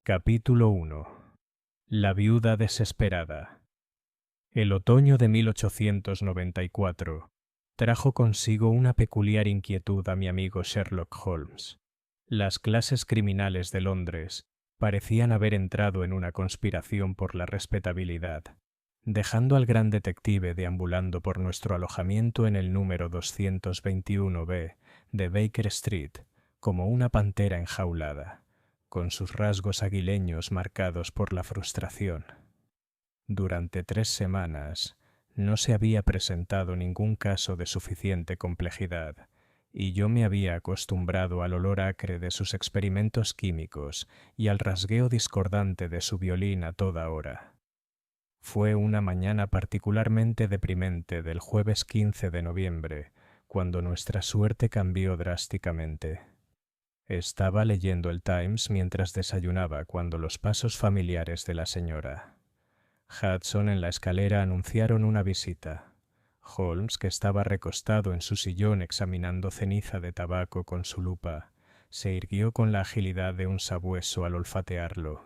Capítulo 1. La viuda desesperada. El otoño de 1894 trajo consigo una peculiar inquietud a mi amigo Sherlock Holmes. Las clases criminales de Londres parecían haber entrado en una conspiración por la respetabilidad, dejando al gran detective deambulando por nuestro alojamiento en el número 221B de Baker Street como una pantera enjaulada, con sus rasgos aguileños marcados por la frustración. Durante 3 semanas no se había presentado ningún caso de suficiente complejidad, y yo me había acostumbrado al olor acre de sus experimentos químicos y al rasgueo discordante de su violín a toda hora. Fue una mañana particularmente deprimente del jueves 15 de noviembre, cuando nuestra suerte cambió drásticamente. Estaba leyendo el Times mientras desayunaba cuando los pasos familiares de la señora Hudson en la escalera anunciaron una visita. Holmes, que estaba recostado en su sillón examinando ceniza de tabaco con su lupa, se irguió con la agilidad de un sabueso al olfatearlo.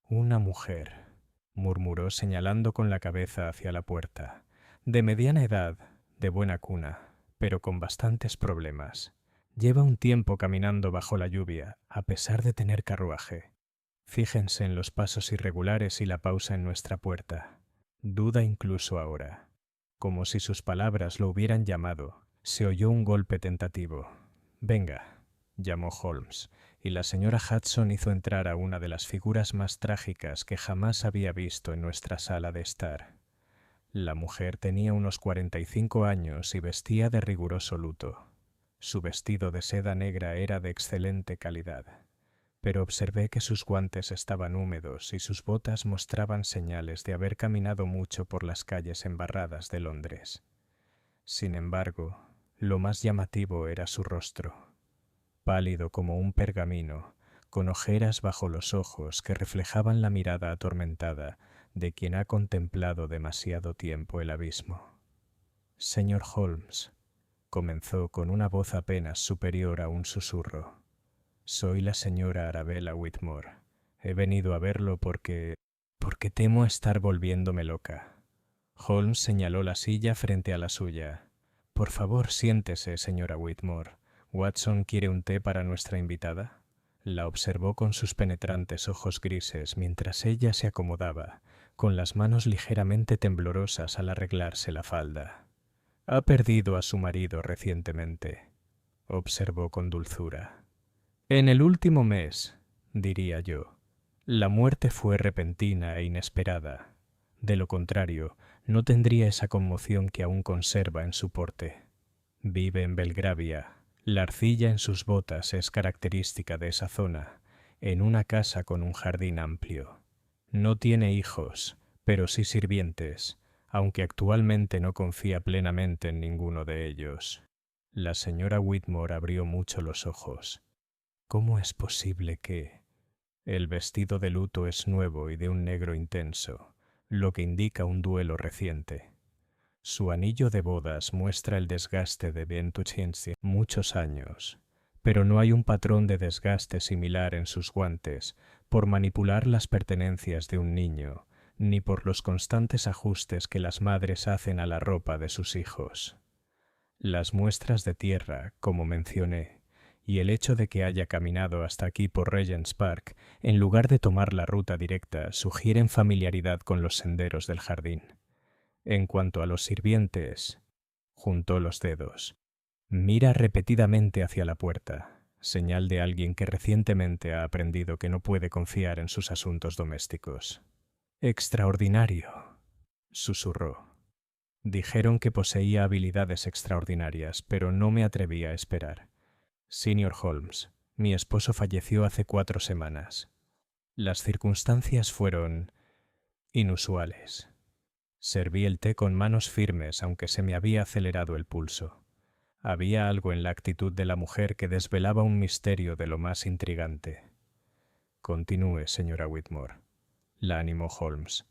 «Una mujer», murmuró señalando con la cabeza hacia la puerta. «De mediana edad, de buena cuna, pero con bastantes problemas. Lleva un tiempo caminando bajo la lluvia, a pesar de tener carruaje. Fíjense en los pasos irregulares y la pausa en nuestra puerta. Duda incluso ahora». Como si sus palabras lo hubieran llamado, se oyó un golpe tentativo. «Venga», llamó Holmes, y la señora Hudson hizo entrar a una de las figuras más trágicas que jamás había visto en nuestra sala de estar. La mujer tenía unos 45 años y vestía de riguroso luto. Su vestido de seda negra era de excelente calidad, pero observé que sus guantes estaban húmedos y sus botas mostraban señales de haber caminado mucho por las calles embarradas de Londres. Sin embargo, lo más llamativo era su rostro, pálido como un pergamino, con ojeras bajo los ojos que reflejaban la mirada atormentada de quien ha contemplado demasiado tiempo el abismo. «Señor Holmes», comenzó con una voz apenas superior a un susurro, «soy la señora Arabella Whitmore. He venido a verlo porque temo estar volviéndome loca». Holmes señaló la silla frente a la suya. «Por favor, siéntese, señora Whitmore. ¿Watson quiere un té para nuestra invitada?» La observó con sus penetrantes ojos grises mientras ella se acomodaba, con las manos ligeramente temblorosas al arreglarse la falda. «Ha perdido a su marido recientemente», observó con dulzura. «En el último mes», diría yo. «La muerte fue repentina e inesperada. De lo contrario, no tendría esa conmoción que aún conserva en su porte. Vive en Belgravia. La arcilla en sus botas es característica de esa zona, en una casa con un jardín amplio. No tiene hijos, pero sí sirvientes, aunque actualmente no confía plenamente en ninguno de ellos». La señora Whitmore abrió mucho los ojos. «¿Cómo es posible que...?» «El vestido de luto es nuevo y de un negro intenso, lo que indica un duelo reciente. Su anillo de bodas muestra el desgaste de muchos años, pero no hay un patrón de desgaste similar en sus guantes por manipular las pertenencias de un niño, ni por los constantes ajustes que las madres hacen a la ropa de sus hijos. Las muestras de tierra, como mencioné, y el hecho de que haya caminado hasta aquí por Regent's Park en lugar de tomar la ruta directa sugieren familiaridad con los senderos del jardín. En cuanto a los sirvientes», juntó los dedos, «mira repetidamente hacia la puerta, señal de alguien que recientemente ha aprendido que no puede confiar en sus asuntos domésticos». «Extraordinario», susurró. «Dijeron que poseía habilidades extraordinarias, pero no me atreví a esperar. Señor Holmes, mi esposo falleció hace 4 semanas. Las circunstancias fueron inusuales». Serví el té con manos firmes, aunque se me había acelerado el pulso. Había algo en la actitud de la mujer que desvelaba un misterio de lo más intrigante. «Continúe, señora Whitmore», la animó Holmes.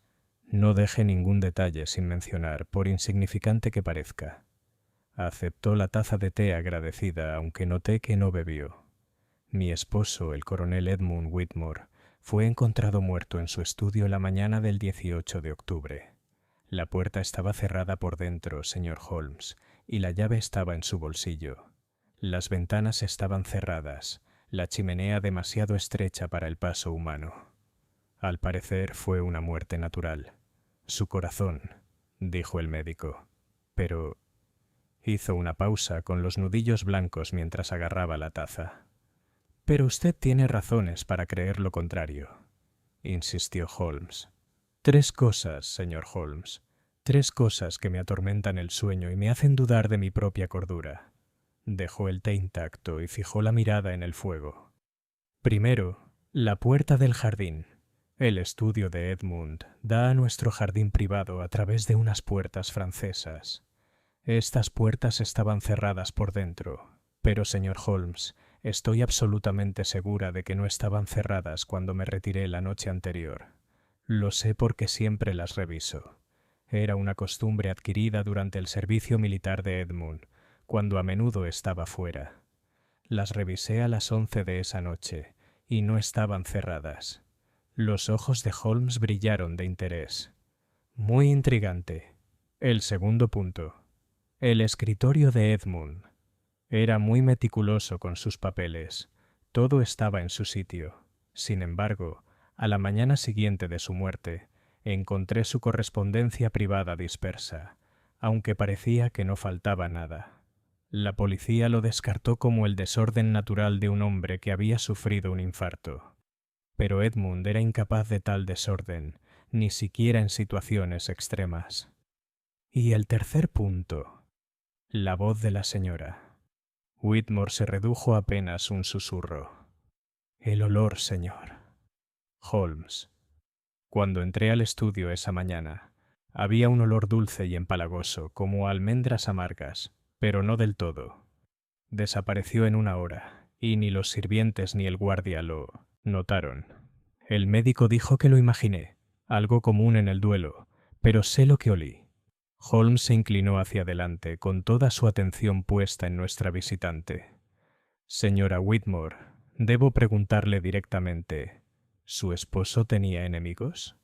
«No deje ningún detalle sin mencionar, por insignificante que parezca». Aceptó la taza de té agradecida, aunque noté que no bebió. «Mi esposo, el coronel Edmund Whitmore, fue encontrado muerto en su estudio la mañana del 18 de octubre. La puerta estaba cerrada por dentro, señor Holmes, y la llave estaba en su bolsillo. Las ventanas estaban cerradas, la chimenea demasiado estrecha para el paso humano. Al parecer fue una muerte natural. Su corazón, dijo el médico. Pero... Hizo una pausa con los nudillos blancos mientras agarraba la taza. Pero usted tiene razones para creer lo contrario, insistió Holmes. 3 cosas, señor Holmes. 3 cosas que me atormentan el sueño y me hacen dudar de mi propia cordura. Dejó el té intacto y fijó la mirada en el fuego. Primero, la puerta del jardín. El estudio de Edmund da a nuestro jardín privado a través de unas puertas francesas. Estas puertas estaban cerradas por dentro, pero, señor Holmes, estoy absolutamente segura de que no estaban cerradas cuando me retiré la noche anterior. Lo sé porque siempre las reviso. Era una costumbre adquirida durante el servicio militar de Edmund, cuando a menudo estaba fuera. Las revisé a las 11 de esa noche, y no estaban cerradas. Los ojos de Holmes brillaron de interés. Muy intrigante. El segundo punto. El escritorio de Edmund. Era muy meticuloso con sus papeles. Todo estaba en su sitio. Sin embargo, a la mañana siguiente de su muerte, encontré su correspondencia privada dispersa, aunque parecía que no faltaba nada. La policía lo descartó como el desorden natural de un hombre que había sufrido un infarto. Pero Edmund era incapaz de tal desorden, ni siquiera en situaciones extremas. Y el tercer punto. La voz de la señora. Whitmore se redujo a apenas un susurro. El olor, señor. Holmes. Cuando entré al estudio esa mañana, había un olor dulce y empalagoso, como a almendras amargas, pero no del todo. Desapareció en 1 hora, y ni los sirvientes ni el guardia lo notaron. El médico dijo que lo imaginé, algo común en el duelo, pero sé lo que olí. Holmes se inclinó hacia adelante, con toda su atención puesta en nuestra visitante. Señora Whitmore, debo preguntarle directamente, ¿su esposo tenía enemigos?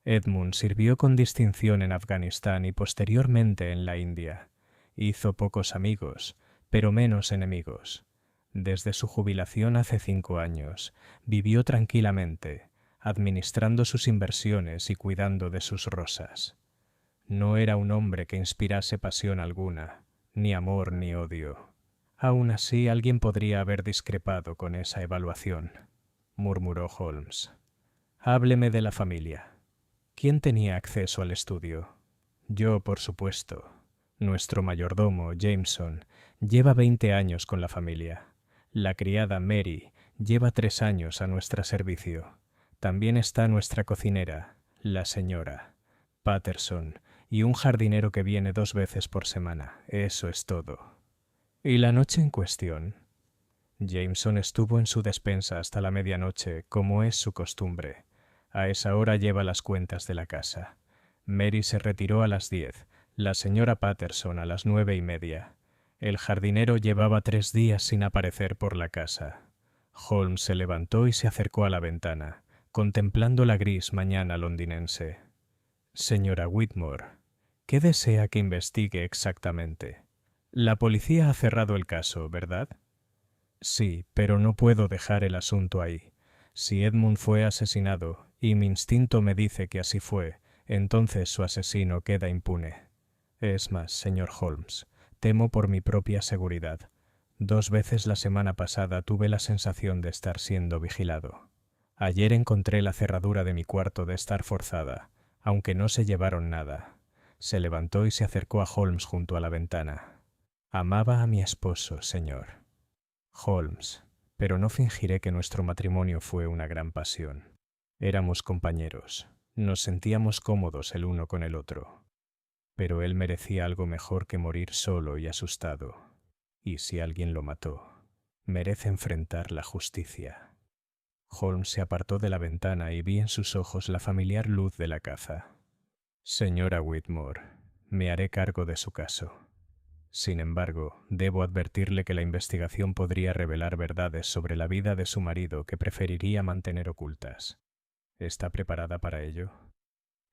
Edmund sirvió con distinción en Afganistán y posteriormente en la India. Hizo pocos amigos, pero menos enemigos. Desde su jubilación hace 5 años, vivió tranquilamente, administrando sus inversiones y cuidando de sus rosas. No era un hombre que inspirase pasión alguna, ni amor ni odio. Aún así, alguien podría haber discrepado con esa evaluación, murmuró Holmes. Hábleme de la familia. ¿Quién tenía acceso al estudio? Yo, por supuesto. Nuestro mayordomo, Jameson, lleva 20 años con la familia. La criada Mary lleva 3 años a nuestro servicio. También está nuestra cocinera, la señora Patterson, y un jardinero que viene 2 veces por semana. Eso es todo. ¿Y la noche en cuestión? Jameson estuvo en su despensa hasta la medianoche, como es su costumbre. A esa hora lleva las cuentas de la casa. Mary se retiró a las 10, la señora Patterson a las 9:30. El jardinero llevaba 3 días sin aparecer por la casa. Holmes se levantó y se acercó a la ventana, contemplando la gris mañana londinense. Señora Whitmore, ¿qué desea que investigue exactamente? La policía ha cerrado el caso, ¿verdad? Sí, pero no puedo dejar el asunto ahí. Si Edmund fue asesinado, y mi instinto me dice que así fue, entonces su asesino queda impune. Es más, señor Holmes, temo por mi propia seguridad. 2 veces la semana pasada tuve la sensación de estar siendo vigilado. Ayer encontré la cerradura de mi cuarto de estar forzada, aunque no se llevaron nada. Se levantó y se acercó a Holmes junto a la ventana. Amaba a mi esposo, señor. Holmes, pero no fingiré que nuestro matrimonio fue una gran pasión. Éramos compañeros, nos sentíamos cómodos el uno con el otro. Pero él merecía algo mejor que morir solo y asustado. Y si alguien lo mató, merece enfrentar la justicia. Holmes se apartó de la ventana y vi en sus ojos la familiar luz de la caza. Señora Whitmore, me haré cargo de su caso. Sin embargo, debo advertirle que la investigación podría revelar verdades sobre la vida de su marido que preferiría mantener ocultas. ¿Está preparada para ello?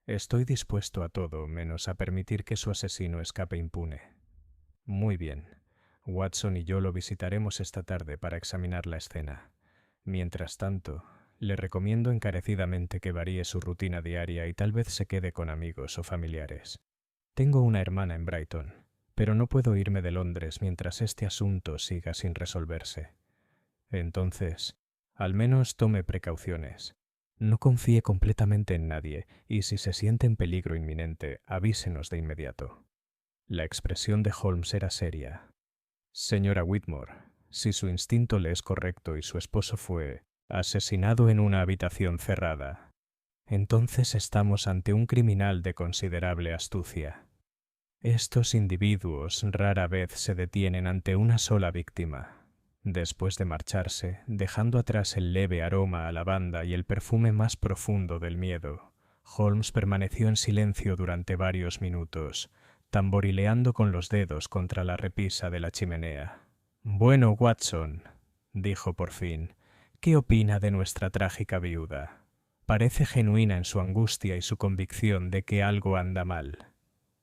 Estoy dispuesto a todo, menos a permitir que su asesino escape impune. Muy bien. Watson y yo lo visitaremos esta tarde para examinar la escena. Mientras tanto, le recomiendo encarecidamente que varíe su rutina diaria y tal vez se quede con amigos o familiares. Tengo una hermana en Brighton, pero no puedo irme de Londres mientras este asunto siga sin resolverse. Entonces, al menos tome precauciones. No confíe completamente en nadie y si se siente en peligro inminente, avísenos de inmediato. La expresión de Holmes era seria. Señora Whitmore, si su instinto le es correcto y su esposo fue asesinado en una habitación cerrada, entonces estamos ante un criminal de considerable astucia. Estos individuos rara vez se detienen ante una sola víctima. Después de marcharse, dejando atrás el leve aroma a lavanda y el perfume más profundo del miedo, Holmes permaneció en silencio durante varios minutos, tamborileando con los dedos contra la repisa de la chimenea. «Bueno, Watson», dijo por fin, «¿qué opina de nuestra trágica viuda? Parece genuina en su angustia y su convicción de que algo anda mal».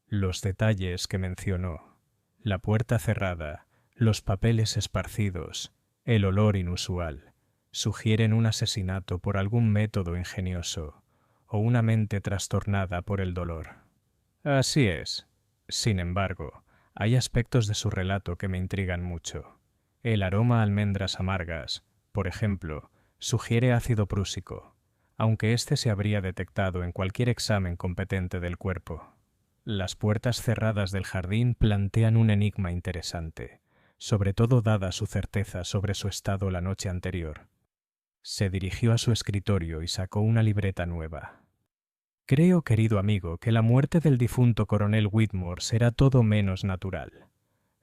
Los detalles que mencionó, la puerta cerrada, los papeles esparcidos, el olor inusual, sugieren un asesinato por algún método ingenioso o una mente trastornada por el dolor. Así es. Sin embargo, hay aspectos de su relato que me intrigan mucho. El aroma a almendras amargas, por ejemplo, sugiere ácido prúsico, aunque éste se habría detectado en cualquier examen competente del cuerpo. Las puertas cerradas del jardín plantean un enigma interesante, sobre todo dada su certeza sobre su estado la noche anterior. Se dirigió a su escritorio y sacó una libreta nueva. Creo, querido amigo, que la muerte del difunto coronel Whitmore será todo menos natural.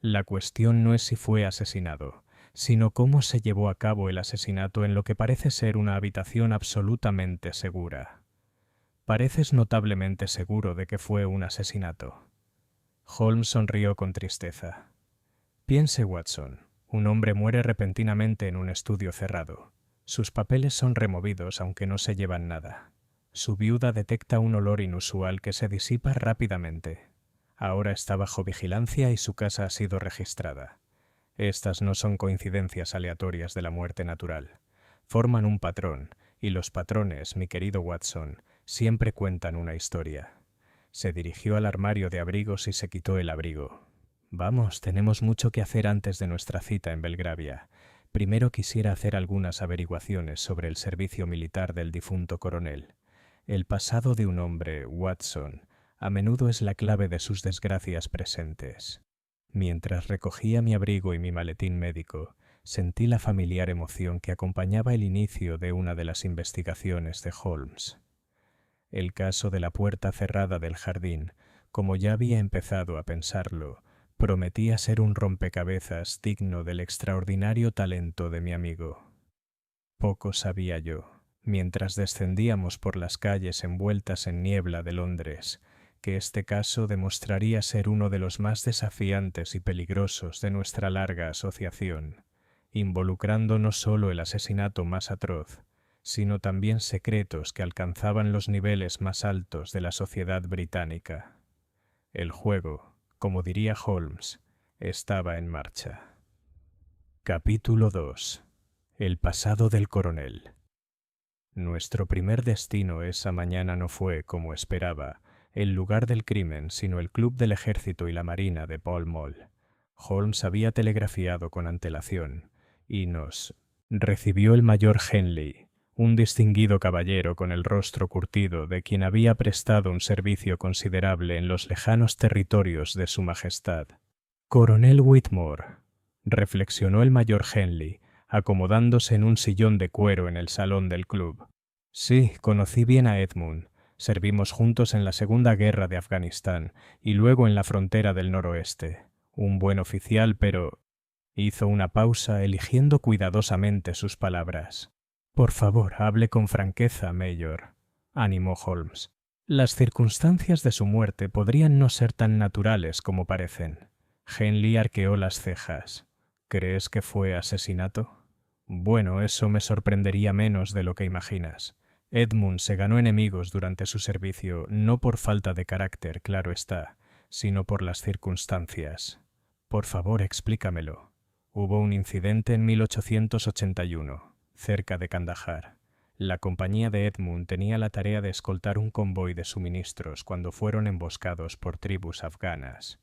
La cuestión no es si fue asesinado, sino cómo se llevó a cabo el asesinato en lo que parece ser una habitación absolutamente segura. Pareces notablemente seguro de que fue un asesinato. Holmes sonrió con tristeza. Piense, Watson, un hombre muere repentinamente en un estudio cerrado. Sus papeles son removidos aunque no se llevan nada. Su viuda detecta un olor inusual que se disipa rápidamente. Ahora está bajo vigilancia y su casa ha sido registrada. Estas no son coincidencias aleatorias de la muerte natural. Forman un patrón, y los patrones, mi querido Watson, siempre cuentan una historia. Se dirigió al armario de abrigos y se quitó el abrigo. Vamos, tenemos mucho que hacer antes de nuestra cita en Belgravia. Primero quisiera hacer algunas averiguaciones sobre el servicio militar del difunto coronel. El pasado de un hombre, Watson, a menudo es la clave de sus desgracias presentes. Mientras recogía mi abrigo y mi maletín médico, sentí la familiar emoción que acompañaba el inicio de una de las investigaciones de Holmes. El caso de la puerta cerrada del jardín, como ya había empezado a pensarlo, prometía ser un rompecabezas digno del extraordinario talento de mi amigo. Poco sabía yo, mientras descendíamos por las calles envueltas en niebla de Londres, que este caso demostraría ser uno de los más desafiantes y peligrosos de nuestra larga asociación, involucrando no solo el asesinato más atroz, sino también secretos que alcanzaban los niveles más altos de la sociedad británica. El juego, como diría Holmes, estaba en marcha. Capítulo 2. El pasado del coronel. Nuestro primer destino esa mañana no fue, como esperaba, el lugar del crimen, sino el Club del Ejército y la Marina de Pall Mall. Holmes había telegrafiado con antelación y nos recibió el mayor Henley, un distinguido caballero con el rostro curtido de quien había prestado un servicio considerable en los lejanos territorios de su majestad. «Coronel Whitmore», reflexionó el mayor Henley, acomodándose en un sillón de cuero en el salón del club. «Sí, conocí bien a Edmund. Servimos juntos en la Segunda Guerra de Afganistán y luego en la frontera del noroeste. Un buen oficial, pero...» Hizo una pausa, eligiendo cuidadosamente sus palabras. «Por favor, hable con franqueza, Mayor», animó Holmes. «Las circunstancias de su muerte podrían no ser tan naturales como parecen. Henley arqueó las cejas. ¿Crees que fue asesinato? Bueno, eso me sorprendería menos de lo que imaginas. Edmund se ganó enemigos durante su servicio, no por falta de carácter, claro está, sino por las circunstancias. Por favor, explícamelo. Hubo un incidente en 1881, cerca de Kandahar. La compañía de Edmund tenía la tarea de escoltar un convoy de suministros cuando fueron emboscados por tribus afganas.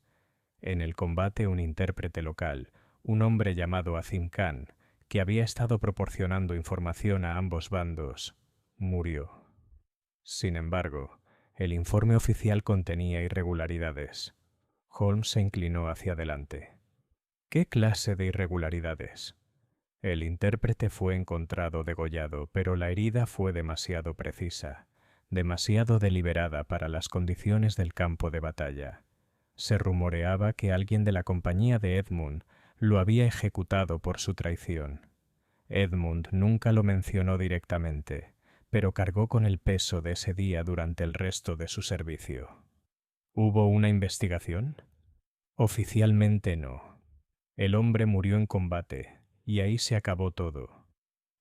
En el combate, un intérprete local, un hombre llamado Azim Khan, que había estado proporcionando información a ambos bandos, murió. Sin embargo, el informe oficial contenía irregularidades. Holmes se inclinó hacia adelante. ¿Qué clase de irregularidades? El intérprete fue encontrado degollado, pero la herida fue demasiado precisa, demasiado deliberada para las condiciones del campo de batalla. Se rumoreaba que alguien de la compañía de Edmund lo había ejecutado por su traición. Edmund nunca lo mencionó directamente, pero cargó con el peso de ese día durante el resto de su servicio. ¿Hubo una investigación? Oficialmente no. El hombre murió en combate, y ahí se acabó todo.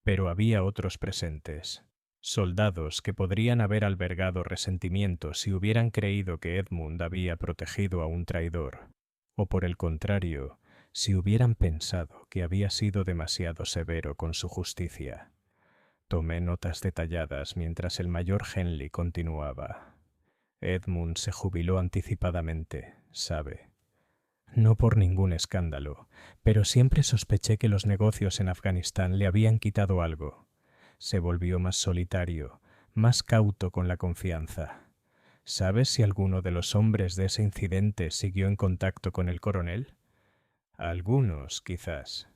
Pero había otros presentes, soldados que podrían haber albergado resentimiento si hubieran creído que Edmund había protegido a un traidor, o por el contrario, si hubieran pensado que había sido demasiado severo con su justicia. Tomé notas detalladas mientras el mayor Henley continuaba. Edmund se jubiló anticipadamente, sabe. No por ningún escándalo, pero siempre sospeché que los negocios en Afganistán le habían quitado algo. Se volvió más solitario, más cauto con la confianza. ¿Sabes si alguno de los hombres de ese incidente siguió en contacto con el coronel? Algunos, quizás.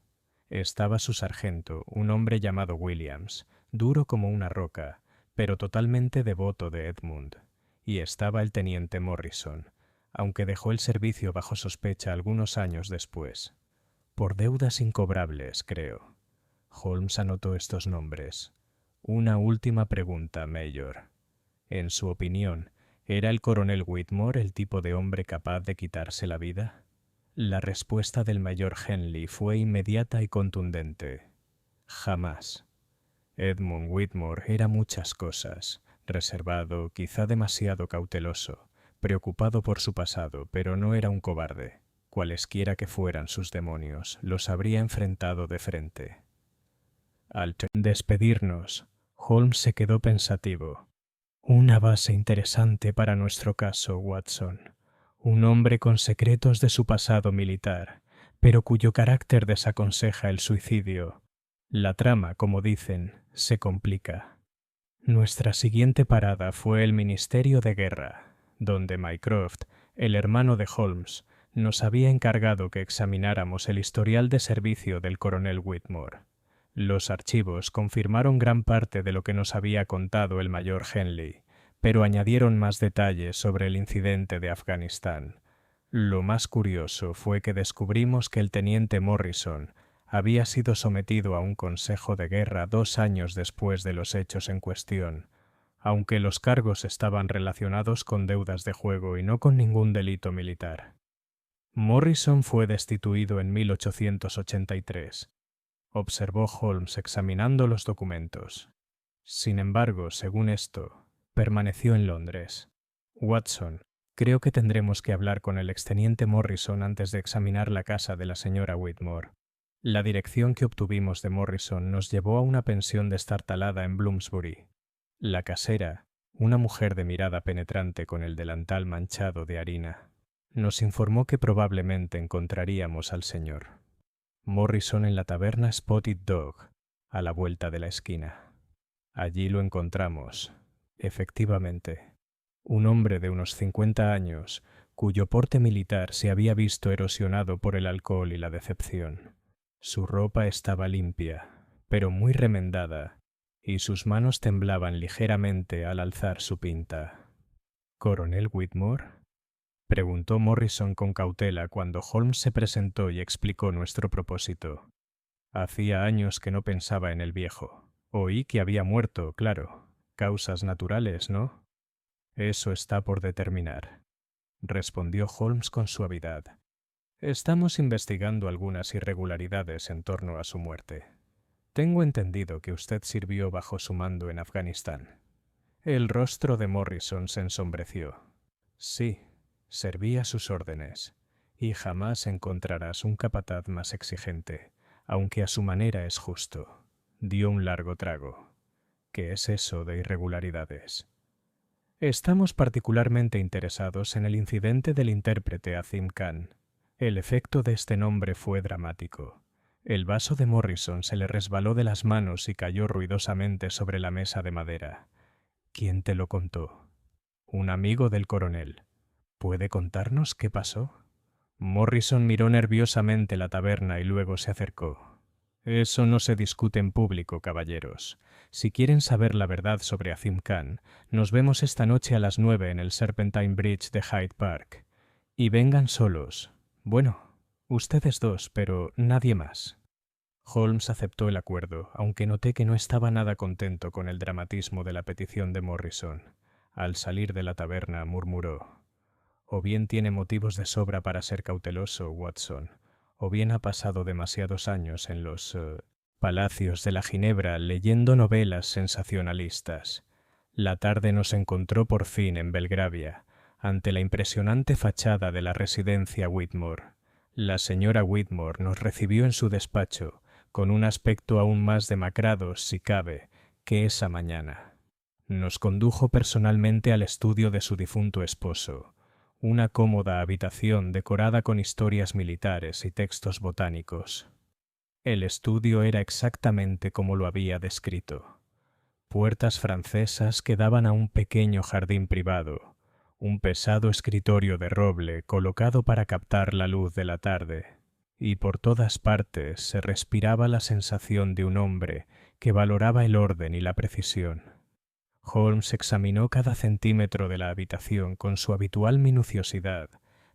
Estaba su sargento, un hombre llamado Williams, duro como una roca, pero totalmente devoto de Edmund. Y estaba el teniente Morrison, aunque dejó el servicio bajo sospecha algunos años después. Por deudas incobrables, creo. Holmes anotó estos nombres. Una última pregunta, Mayor. En su opinión, ¿era el coronel Whitmore el tipo de hombre capaz de quitarse la vida? La respuesta del mayor Henley fue inmediata y contundente. Jamás. Edmund Whitmore era muchas cosas, reservado, quizá demasiado cauteloso, preocupado por su pasado, pero no era un cobarde. Cualesquiera que fueran sus demonios, los habría enfrentado de frente. Al despedirnos, Holmes se quedó pensativo. Una base interesante para nuestro caso, Watson. Un hombre con secretos de su pasado militar, pero cuyo carácter desaconseja el suicidio. La trama, como dicen, se complica. Nuestra siguiente parada fue el Ministerio de Guerra, donde Mycroft, el hermano de Holmes, nos había encargado que examináramos el historial de servicio del coronel Whitmore. Los archivos confirmaron gran parte de lo que nos había contado el mayor Henley, pero añadieron más detalles sobre el incidente de Afganistán. Lo más curioso fue que descubrimos que el teniente Morrison había sido sometido a un consejo de guerra 2 años después de los hechos en cuestión, aunque los cargos estaban relacionados con deudas de juego y no con ningún delito militar. Morrison fue destituido en 1883. Observó Holmes examinando los documentos. Sin embargo, según esto, permaneció en Londres. Watson, creo que tendremos que hablar con el exteniente Morrison antes de examinar la casa de la señora Whitmore. La dirección que obtuvimos de Morrison nos llevó a una pensión destartalada en Bloomsbury. La casera, una mujer de mirada penetrante con el delantal manchado de harina, nos informó que probablemente encontraríamos al señor Morrison en la taberna Spotted Dog, a la vuelta de la esquina. Allí lo encontramos, efectivamente, un hombre de unos 50 años, cuyo porte militar se había visto erosionado por el alcohol y la decepción. Su ropa estaba limpia, pero muy remendada, y sus manos temblaban ligeramente al alzar su pinta. ¿Coronel Whitmore?, preguntó Morrison con cautela cuando Holmes se presentó y explicó nuestro propósito. Hacía años que no pensaba en el viejo. Oí que había muerto, claro. Causas naturales, ¿no? Eso está por determinar, respondió Holmes con suavidad. Estamos investigando algunas irregularidades en torno a su muerte. Tengo entendido que usted sirvió bajo su mando en Afganistán. El rostro de Morrison se ensombreció. Sí, serví a sus órdenes, y jamás encontrarás un capataz más exigente, aunque a su manera es justo. Dio un largo trago. ¿Qué es eso de irregularidades? Estamos particularmente interesados en el incidente del intérprete Azim Khan. El efecto de este nombre fue dramático. El vaso de Morrison se le resbaló de las manos y cayó ruidosamente sobre la mesa de madera. ¿Quién te lo contó? Un amigo del coronel. ¿Puede contarnos qué pasó? Morrison miró nerviosamente la taberna y luego se acercó. Eso no se discute en público, caballeros. Si quieren saber la verdad sobre Azim Khan, nos vemos esta noche a las 9 en el Serpentine Bridge de Hyde Park. Y vengan solos. Bueno, ustedes dos, pero nadie más. Holmes aceptó el acuerdo, aunque noté que no estaba nada contento con el dramatismo de la petición de Morrison. Al salir de la taberna murmuró: «O bien tiene motivos de sobra para ser cauteloso, Watson, o bien ha pasado demasiados años en los palacios de la Ginebra leyendo novelas sensacionalistas. La tarde nos encontró por fin en Belgravia, ante la impresionante fachada de la residencia Whitmore. La señora Whitmore nos recibió en su despacho, con un aspecto aún más demacrado, si cabe, que esa mañana. Nos condujo personalmente al estudio de su difunto esposo, una cómoda habitación decorada con historias militares y textos botánicos. El estudio era exactamente como lo había descrito. Puertas francesas que daban a un pequeño jardín privado, un pesado escritorio de roble colocado para captar la luz de la tarde, y por todas partes se respiraba la sensación de un hombre que valoraba el orden y la precisión. Holmes examinó cada centímetro de la habitación con su habitual minuciosidad,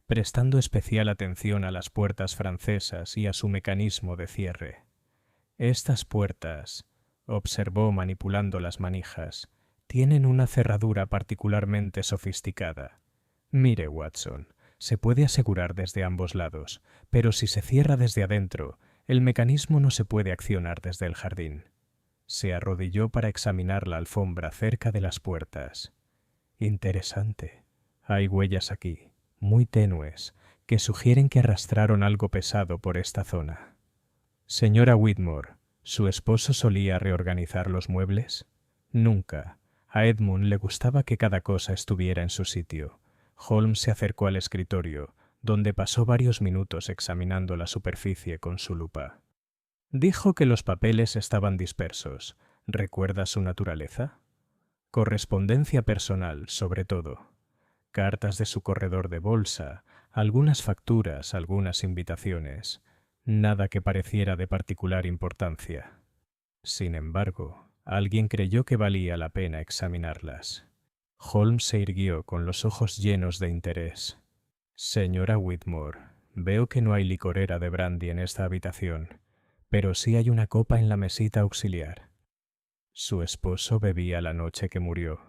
prestando especial atención a las puertas francesas y a su mecanismo de cierre. Estas puertas, observó manipulando las manijas, tienen una cerradura particularmente sofisticada. Mire, Watson, se puede asegurar desde ambos lados, pero si se cierra desde adentro, el mecanismo no se puede accionar desde el jardín. Se arrodilló para examinar la alfombra cerca de las puertas. Interesante. Hay huellas aquí, muy tenues, que sugieren que arrastraron algo pesado por esta zona. Señora Whitmore, ¿su esposo solía reorganizar los muebles? Nunca. A Edmund le gustaba que cada cosa estuviera en su sitio. Holmes se acercó al escritorio, donde pasó varios minutos examinando la superficie con su lupa. Dijo que los papeles estaban dispersos. ¿Recuerda su naturaleza? Correspondencia personal, sobre todo. Cartas de su corredor de bolsa, algunas facturas, algunas invitaciones. Nada que pareciera de particular importancia. Sin embargo, alguien creyó que valía la pena examinarlas. Holmes se irguió con los ojos llenos de interés. Señora Whitmore, veo que no hay licorera de brandy en esta habitación, pero sí hay una copa en la mesita auxiliar. Su esposo bebía la noche que murió.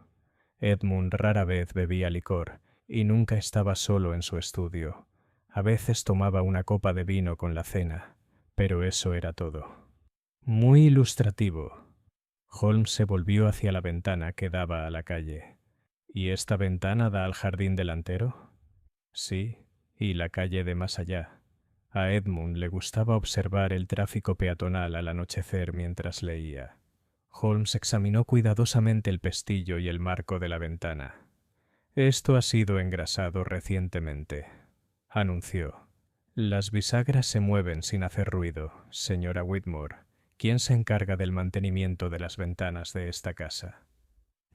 Edmund rara vez bebía licor y nunca estaba solo en su estudio. A veces tomaba una copa de vino con la cena, pero eso era todo. Muy ilustrativo. Holmes se volvió hacia la ventana que daba a la calle. ¿Y esta ventana da al jardín delantero? Sí, y la calle de más allá. A Edmund le gustaba observar el tráfico peatonal al anochecer mientras leía. Holmes examinó cuidadosamente el pestillo y el marco de la ventana. Esto ha sido engrasado recientemente, anunció. Las bisagras se mueven sin hacer ruido, señora Whitmore. ¿Quién se encarga del mantenimiento de las ventanas de esta casa?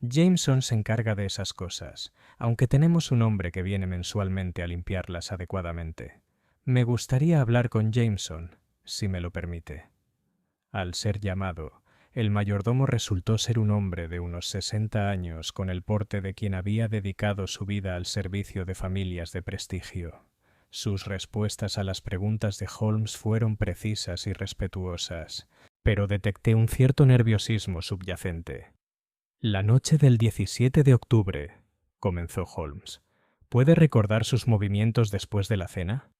Jameson se encarga de esas cosas, aunque tenemos un hombre que viene mensualmente a limpiarlas adecuadamente. Me gustaría hablar con Jameson, si me lo permite. Al ser llamado, el mayordomo resultó ser un hombre de unos 60 años con el porte de quien había dedicado su vida al servicio de familias de prestigio. Sus respuestas a las preguntas de Holmes fueron precisas y respetuosas, pero detecté un cierto nerviosismo subyacente. La noche del 17 de octubre, comenzó Holmes. ¿Puede recordar sus movimientos después de la cena?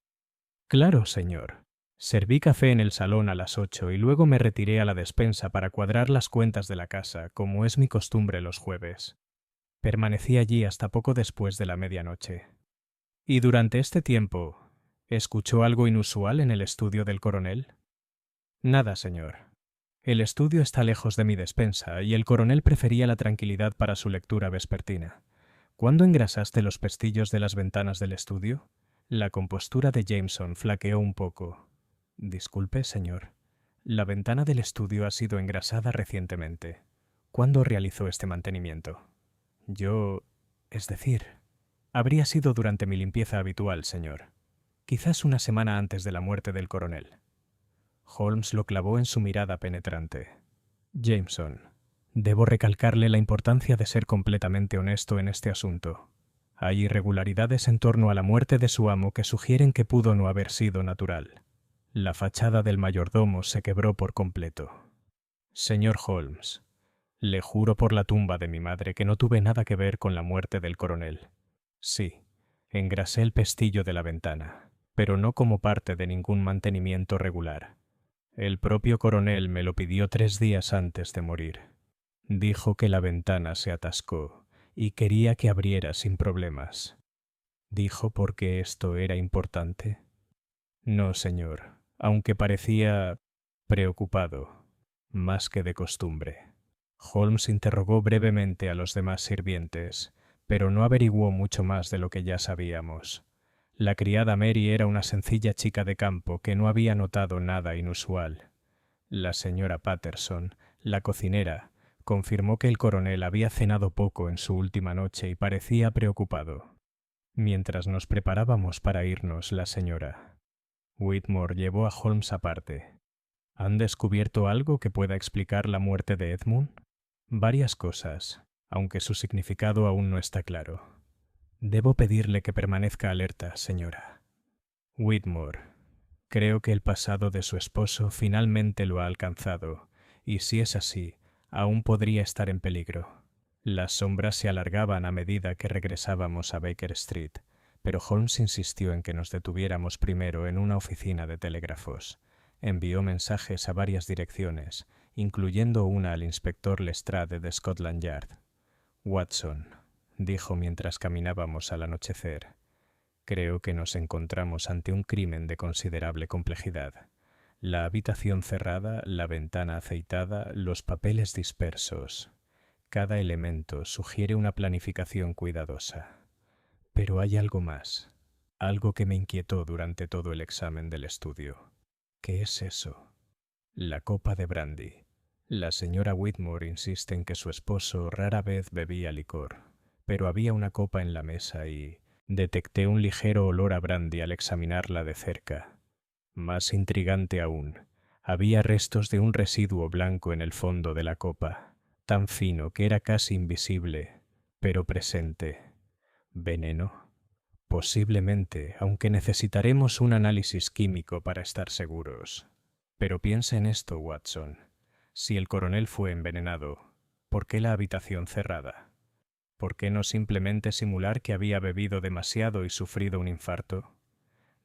Claro, señor. Serví café en el salón a las 8 y luego me retiré a la despensa para cuadrar las cuentas de la casa, como es mi costumbre los jueves. Permanecí allí hasta poco después de la medianoche. ¿Y durante este tiempo, escuchó algo inusual en el estudio del coronel? Nada, señor. El estudio está lejos de mi despensa y el coronel prefería la tranquilidad para su lectura vespertina. ¿Cuándo engrasaste los pestillos de las ventanas del estudio? La compostura de Jameson flaqueó un poco. Disculpe, señor. La ventana del estudio ha sido engrasada recientemente. ¿Cuándo realizó este mantenimiento? Es decir, habría sido durante mi limpieza habitual, señor. Quizás una semana antes de la muerte del coronel. Holmes lo clavó en su mirada penetrante. Jameson, debo recalcarle la importancia de ser completamente honesto en este asunto. Hay irregularidades en torno a la muerte de su amo que sugieren que pudo no haber sido natural. La fachada del mayordomo se quebró por completo. Señor Holmes, le juro por la tumba de mi madre que no tuve nada que ver con la muerte del coronel. Sí, engrasé el pestillo de la ventana, pero no como parte de ningún mantenimiento regular. El propio coronel me lo pidió 3 días antes de morir. Dijo que la ventana se atascó y quería que abriera sin problemas. ¿Dijo por qué esto era importante? No, señor, aunque parecía preocupado, más que de costumbre. Holmes interrogó brevemente a los demás sirvientes, pero no averiguó mucho más de lo que ya sabíamos. La criada Mary era una sencilla chica de campo que no había notado nada inusual. La señora Patterson, la cocinera, confirmó que el coronel había cenado poco en su última noche y parecía preocupado. Mientras nos preparábamos para irnos, la señora Whitmore llevó a Holmes aparte. ¿Han descubierto algo que pueda explicar la muerte de Edmund? Varias cosas, aunque su significado aún no está claro. Debo pedirle que permanezca alerta, señora. Whitmore, creo que el pasado de su esposo finalmente lo ha alcanzado, y si es así, aún podría estar en peligro. Las sombras se alargaban a medida que regresábamos a Baker Street, pero Holmes insistió en que nos detuviéramos primero en una oficina de telégrafos. Envió mensajes a varias direcciones, incluyendo una al inspector Lestrade de Scotland Yard. Watson, dijo mientras caminábamos al anochecer, creo que nos encontramos ante un crimen de considerable complejidad. La habitación cerrada, la ventana aceitada, los papeles dispersos. Cada elemento sugiere una planificación cuidadosa. Pero hay algo más, algo que me inquietó durante todo el examen del estudio. ¿Qué es eso? La copa de brandy. La señora Whitmore insiste en que su esposo rara vez bebía licor, pero había una copa en la mesa y detecté un ligero olor a brandy al examinarla de cerca. Más intrigante aún, había restos de un residuo blanco en el fondo de la copa, tan fino que era casi invisible, pero presente. ¿Veneno? Posiblemente, aunque necesitaremos un análisis químico para estar seguros. Pero piensa en esto, Watson. Si el coronel fue envenenado, ¿por qué la habitación cerrada? ¿Por qué no simplemente simular que había bebido demasiado y sufrido un infarto?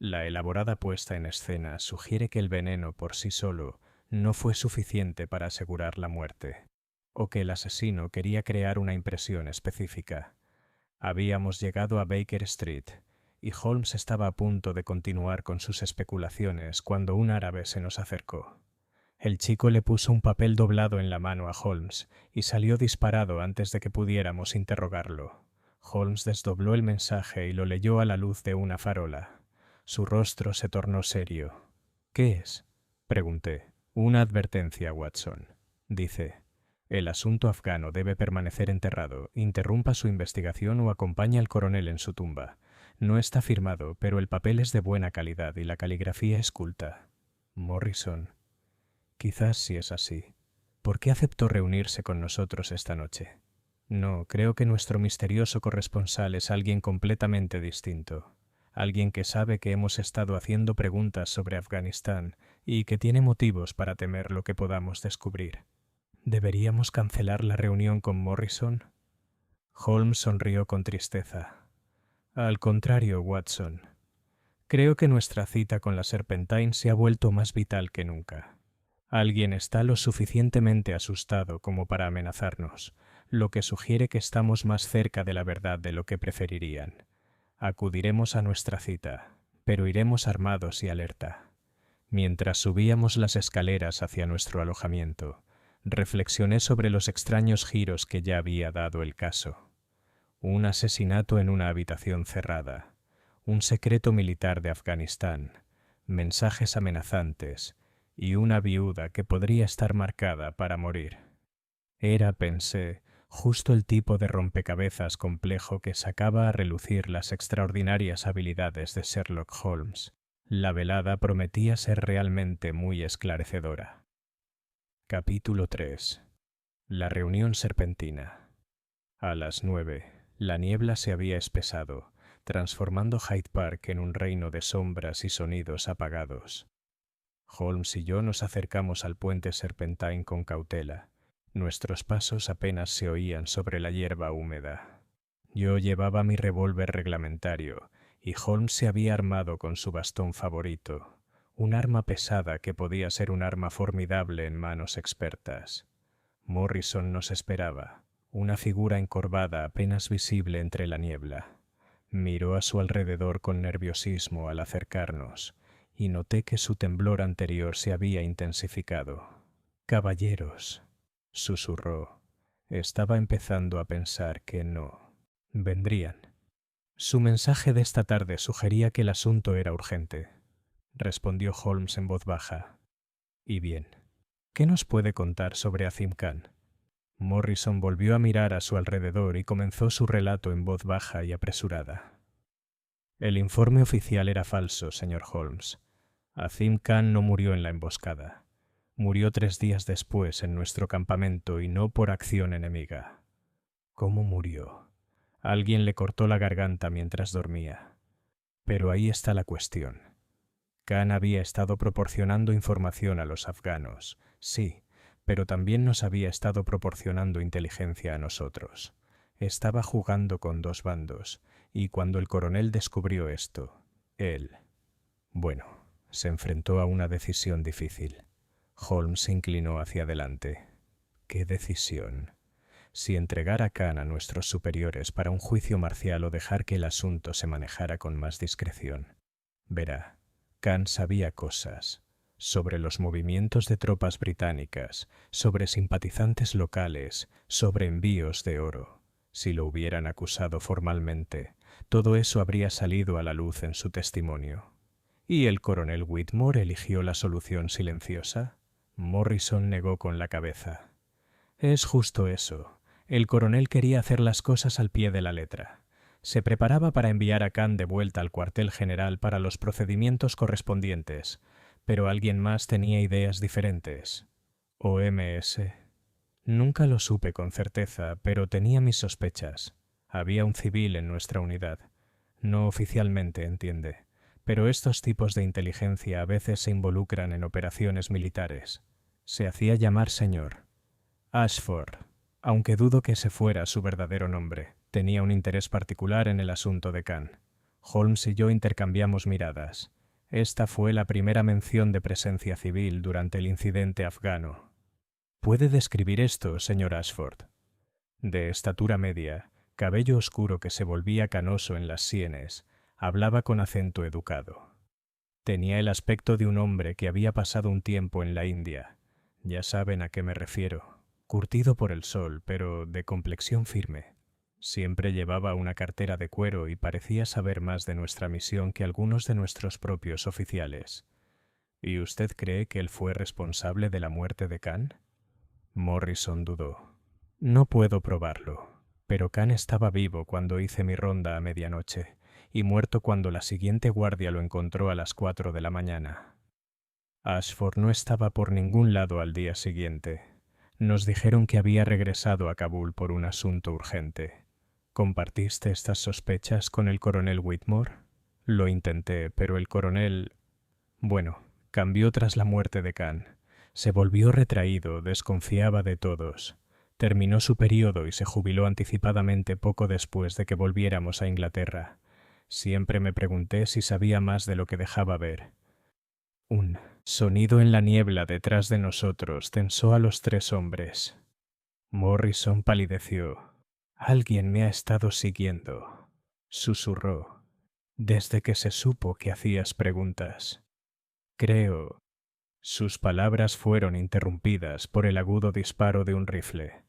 La elaborada puesta en escena sugiere que el veneno por sí solo no fue suficiente para asegurar la muerte, o que el asesino quería crear una impresión específica. Habíamos llegado a Baker Street, y Holmes estaba a punto de continuar con sus especulaciones cuando un árabe se nos acercó. El chico le puso un papel doblado en la mano a Holmes y salió disparado antes de que pudiéramos interrogarlo. Holmes desdobló el mensaje y lo leyó a la luz de una farola. Su rostro se tornó serio. ¿Qué es? Pregunté. Una advertencia, Watson. Dice: el asunto afgano debe permanecer enterrado. Interrumpa su investigación o acompañe al coronel en su tumba. No está firmado, pero el papel es de buena calidad y la caligrafía es culta. Morrison. Quizás sí es así. ¿Por qué aceptó reunirse con nosotros esta noche? No, creo que nuestro misterioso corresponsal es alguien completamente distinto. Alguien que sabe que hemos estado haciendo preguntas sobre Afganistán y que tiene motivos para temer lo que podamos descubrir. ¿Deberíamos cancelar la reunión con Morrison? Holmes sonrió con tristeza. Al contrario, Watson. Creo que nuestra cita con la Serpentine se ha vuelto más vital que nunca. Alguien está lo suficientemente asustado como para amenazarnos, lo que sugiere que estamos más cerca de la verdad de lo que preferirían. Acudiremos a nuestra cita, pero iremos armados y alerta. Mientras subíamos las escaleras hacia nuestro alojamiento, reflexioné sobre los extraños giros que ya había dado el caso. Un asesinato en una habitación cerrada, un secreto militar de Afganistán, mensajes amenazantes y una viuda que podría estar marcada para morir. Era, pensé, justo el tipo de rompecabezas complejo que sacaba a relucir las extraordinarias habilidades de Sherlock Holmes. La velada prometía ser realmente muy esclarecedora. Capítulo 3. La reunión serpentina. A las 9, la niebla se había espesado, transformando Hyde Park en un reino de sombras y sonidos apagados. Holmes y yo nos acercamos al puente Serpentine con cautela. Nuestros pasos apenas se oían sobre la hierba húmeda. Yo llevaba mi revólver reglamentario y Holmes se había armado con su bastón favorito, un arma pesada que podía ser un arma formidable en manos expertas. Morrison nos esperaba, una figura encorvada apenas visible entre la niebla. Miró a su alrededor con nerviosismo al acercarnos, y noté que su temblor anterior se había intensificado. «Caballeros», susurró. Estaba empezando a pensar que no vendrían. Su mensaje de esta tarde sugería que el asunto era urgente, respondió Holmes en voz baja. «Y bien, ¿qué nos puede contar sobre Azim Khan?» Morrison volvió a mirar a su alrededor y comenzó su relato en voz baja y apresurada. «El informe oficial era falso, señor Holmes. Azim Khan no murió en la emboscada. Murió 3 días después en nuestro campamento y no por acción enemiga». «¿Cómo murió?» «Alguien le cortó la garganta mientras dormía». «Pero ahí está la cuestión. Khan había estado proporcionando información a los afganos, sí, pero también nos había estado proporcionando inteligencia a nosotros. Estaba jugando con 2 bandos, y cuando el coronel descubrió esto, él... Bueno, se enfrentó a una decisión difícil». Holmes se inclinó hacia adelante. «¿Qué decisión? Si entregar a Khan a nuestros superiores para un juicio marcial o dejar que el asunto se manejara con más discreción. Verá, Khan sabía cosas sobre los movimientos de tropas británicas, sobre simpatizantes locales, sobre envíos de oro. Si lo hubieran acusado formalmente, todo eso habría salido a la luz en su testimonio. ¿Y el coronel Whitmore eligió la solución silenciosa?» Morrison negó con la cabeza. «Es justo eso. El coronel quería hacer las cosas al pie de la letra. Se preparaba para enviar a Khan de vuelta al cuartel general para los procedimientos correspondientes, pero alguien más tenía ideas diferentes. ¿OMS? Nunca lo supe con certeza, pero tenía mis sospechas. Había un civil en nuestra unidad. No oficialmente, entiende. Pero estos tipos de inteligencia a veces se involucran en operaciones militares. Se hacía llamar señor Ashford, aunque dudo que ese fuera su verdadero nombre. Tenía un interés particular en el asunto de Khan. Holmes y yo intercambiamos miradas. Esta fue la primera mención de presencia civil durante el incidente afgano. ¿Puede describir esto, señor Ashford? De estatura media, cabello oscuro que se volvía canoso en las sienes, hablaba con acento educado. Tenía el aspecto de un hombre que había pasado un tiempo en la India. Ya saben a qué me refiero. Curtido por el sol, pero de complexión firme. Siempre llevaba una cartera de cuero y parecía saber más de nuestra misión que algunos de nuestros propios oficiales. ¿Y usted cree que él fue responsable de la muerte de Khan? Morrison dudó. No puedo probarlo, pero Khan estaba vivo cuando hice mi ronda a medianoche y muerto cuando la siguiente guardia lo encontró a las 4 de la mañana. Ashford no estaba por ningún lado al día siguiente. Nos dijeron que había regresado a Kabul por un asunto urgente. ¿Compartiste estas sospechas con el coronel Whitmore? Lo intenté, pero el coronel... Bueno, cambió tras la muerte de Khan. Se volvió retraído, desconfiaba de todos. Terminó su periodo y se jubiló anticipadamente poco después de que volviéramos a Inglaterra. Siempre me pregunté si sabía más de lo que dejaba ver. Un sonido en la niebla detrás de nosotros tensó a los 3 hombres. Morrison palideció. «Alguien me ha estado siguiendo», susurró, «desde que se supo que hacías preguntas. Creo». Sus palabras fueron interrumpidas por el agudo disparo de un rifle.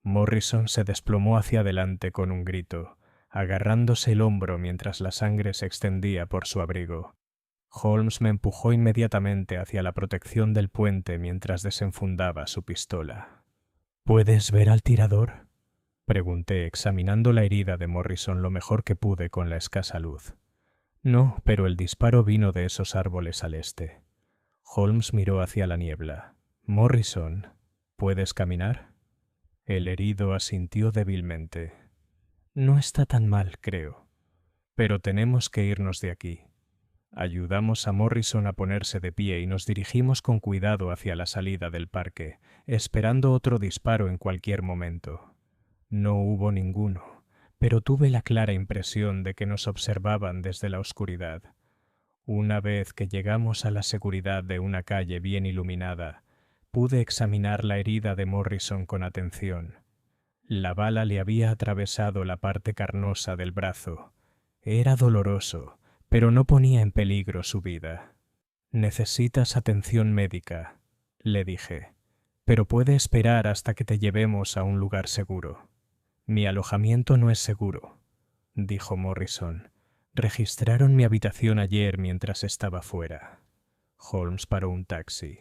Morrison se desplomó hacia adelante con un grito, agarrándose el hombro mientras la sangre se extendía por su abrigo. Holmes me empujó inmediatamente hacia la protección del puente mientras desenfundaba su pistola. «¿Puedes ver al tirador?», pregunté, examinando la herida de Morrison lo mejor que pude con la escasa luz. «No, pero el disparo vino de esos árboles al este». Holmes miró hacia la niebla. «Morrison, ¿puedes caminar?». El herido asintió débilmente. «No está tan mal, creo. Pero tenemos que irnos de aquí». Ayudamos a Morrison a ponerse de pie y nos dirigimos con cuidado hacia la salida del parque, esperando otro disparo en cualquier momento. No hubo ninguno, pero tuve la clara impresión de que nos observaban desde la oscuridad. Una vez que llegamos a la seguridad de una calle bien iluminada, pude examinar la herida de Morrison con atención. La bala le había atravesado la parte carnosa del brazo. Era doloroso, pero no ponía en peligro su vida. «Necesitas atención médica», le dije, «pero puede esperar hasta que te llevemos a un lugar seguro». «Mi alojamiento no es seguro», dijo Morrison. «Registraron mi habitación ayer mientras estaba fuera». Holmes paró un taxi.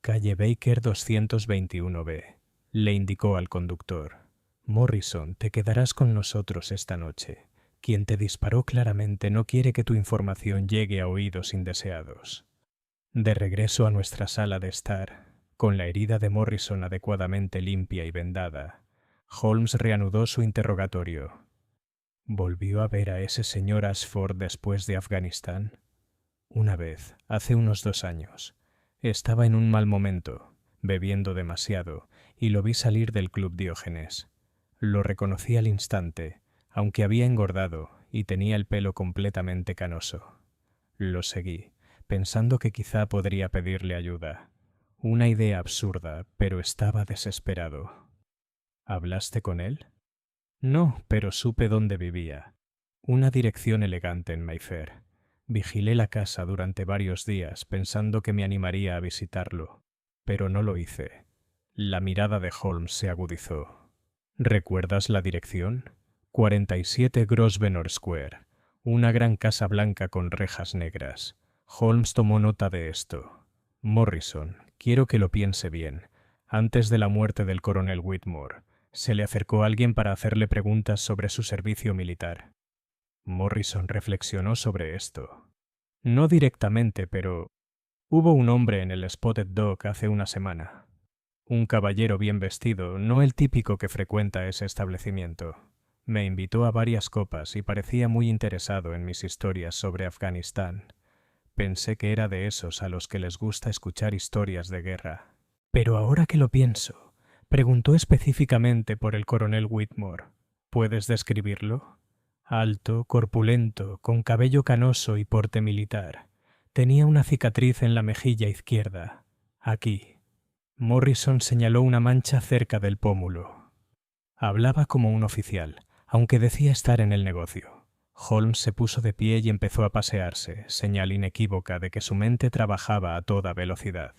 «Calle Baker 221B», le indicó al conductor. «Morrison, te quedarás con nosotros esta noche. Quien te disparó claramente no quiere que tu información llegue a oídos indeseados». De regreso a nuestra sala de estar, con la herida de Morrison adecuadamente limpia y vendada, Holmes reanudó su interrogatorio. «¿Volvió a ver a ese señor Ashford después de Afganistán?» «Una vez, hace unos 2 años. Estaba en un mal momento, bebiendo demasiado, y lo vi salir del Club Diógenes. Lo reconocí al instante, aunque había engordado y tenía el pelo completamente canoso. Lo seguí, pensando que quizá podría pedirle ayuda. Una idea absurda, pero estaba desesperado». «¿Hablaste con él?» «No, pero supe dónde vivía. Una dirección elegante en Mayfair. Vigilé la casa durante varios días pensando que me animaría a visitarlo, pero no lo hice». La mirada de Holmes se agudizó. «¿Recuerdas la dirección? 47 Grosvenor Square, una gran casa blanca con rejas negras». Holmes tomó nota de esto. «Morrison, quiero que lo piense bien. Antes de la muerte del coronel Whitmore, se le acercó alguien para hacerle preguntas sobre su servicio militar». Morrison reflexionó sobre esto. «No directamente, pero hubo un hombre en el Spotted Dog hace una semana. Un caballero bien vestido, no el típico que frecuenta ese establecimiento. Me invitó a varias copas y parecía muy interesado en mis historias sobre Afganistán. Pensé que era de esos a los que les gusta escuchar historias de guerra. Pero ahora que lo pienso, preguntó específicamente por el coronel Whitmore. ¿Puedes describirlo?» «Alto, corpulento, con cabello canoso y porte militar. Tenía una cicatriz en la mejilla izquierda. Aquí». Morrison señaló una mancha cerca del pómulo. Hablaba como un oficial, aunque decía estar en el negocio. Holmes se puso de pie y empezó a pasearse, señal inequívoca de que su mente trabajaba a toda velocidad.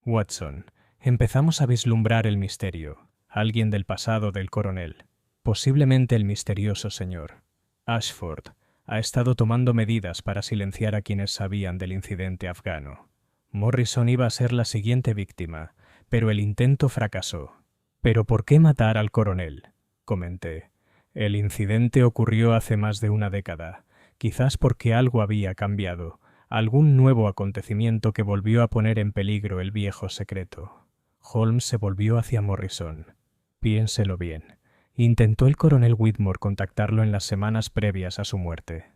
«Watson, empezamos a vislumbrar el misterio. Alguien del pasado del coronel. Posiblemente el misterioso señor Ashford ha estado tomando medidas para silenciar a quienes sabían del incidente afgano. Morrison iba a ser la siguiente víctima, pero el intento fracasó». «¿Pero por qué matar al coronel?», comenté. «El incidente ocurrió hace más de una década, quizás porque algo había cambiado, algún nuevo acontecimiento que volvió a poner en peligro el viejo secreto». Holmes se volvió hacia Morrison. «Piénselo bien. ¿Intentó el coronel Whitmore contactarlo en las semanas previas a su muerte?».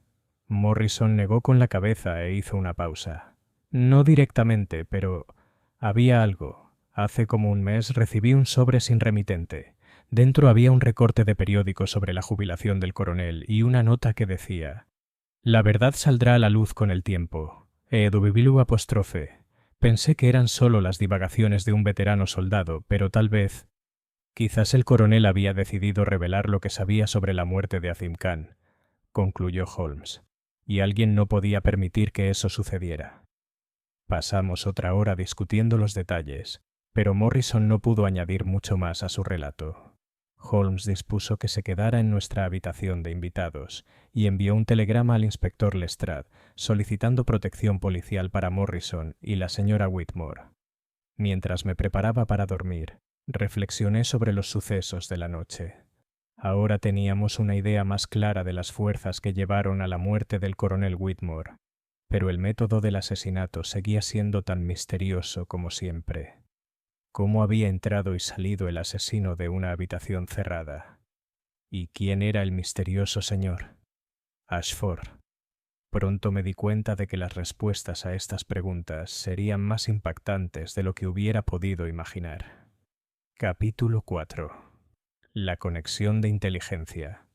Morrison negó con la cabeza e hizo una pausa. «No directamente, pero había algo. Hace como un mes recibí un sobre sin remitente. Dentro había un recorte de periódico sobre la jubilación del coronel y una nota que decía: La verdad saldrá a la luz con el tiempo. Apóstrofe. Pensé que eran solo las divagaciones de un veterano soldado, pero tal vez... Quizás el coronel había decidido revelar lo que sabía sobre la muerte de Azim Khan, concluyó Holmes, y alguien no podía permitir que eso sucediera. Pasamos otra hora discutiendo los detalles, pero Morrison no pudo añadir mucho más a su relato. Holmes dispuso que se quedara en nuestra habitación de invitados y envió un telegrama al inspector Lestrade solicitando protección policial para Morrison y la señora Whitmore. Mientras me preparaba para dormir, reflexioné sobre los sucesos de la noche. Ahora teníamos una idea más clara de las fuerzas que llevaron a la muerte del coronel Whitmore, pero el método del asesinato seguía siendo tan misterioso como siempre. ¿Cómo había entrado y salido el asesino de una habitación cerrada? ¿Y quién era el misterioso señor? Ashford. Pronto me di cuenta de que las respuestas a estas preguntas serían más impactantes de lo que hubiera podido imaginar. Capítulo 4. La conexión de inteligencia.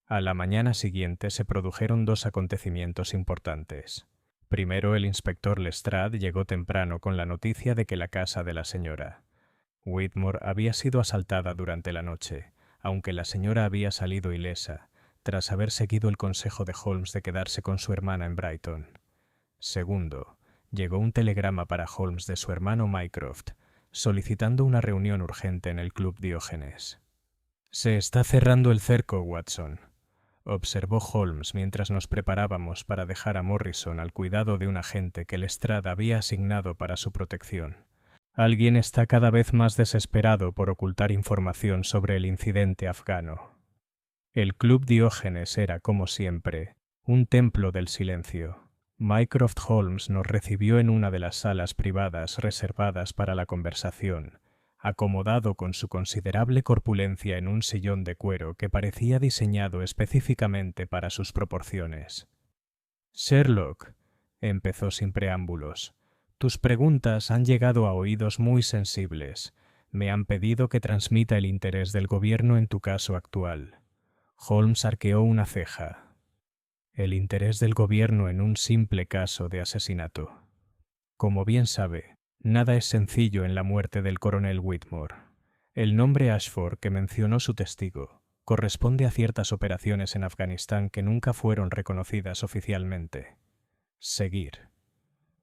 A la mañana siguiente se produjeron dos acontecimientos importantes. Primero, el inspector Lestrade llegó temprano con la noticia de que la casa de la señora Whitmore había sido asaltada durante la noche, aunque la señora había salido ilesa, tras haber seguido el consejo de Holmes de quedarse con su hermana en Brighton. Segundo, llegó un telegrama para Holmes de su hermano Mycroft, solicitando una reunión urgente en el Club Diógenes. «Se está cerrando el cerco, Watson», observó Holmes mientras nos preparábamos para dejar a Morrison al cuidado de un agente que Lestrade había asignado para su protección. Alguien está cada vez más desesperado por ocultar información sobre el incidente afgano. El Club Diógenes era, como siempre, un templo del silencio. Mycroft Holmes nos recibió en una de las salas privadas reservadas para la conversación, acomodado con su considerable corpulencia en un sillón de cuero que parecía diseñado específicamente para sus proporciones. «Sherlock», empezó sin preámbulos, «tus preguntas han llegado a oídos muy sensibles. Me han pedido que transmita el interés del gobierno en tu caso actual». Holmes arqueó una ceja. «El interés del gobierno en un simple caso de asesinato. Como bien sabe, nada es sencillo en la muerte del coronel Whitmore. El nombre Ashford que mencionó su testigo corresponde a ciertas operaciones en Afganistán que nunca fueron reconocidas oficialmente. Seguir».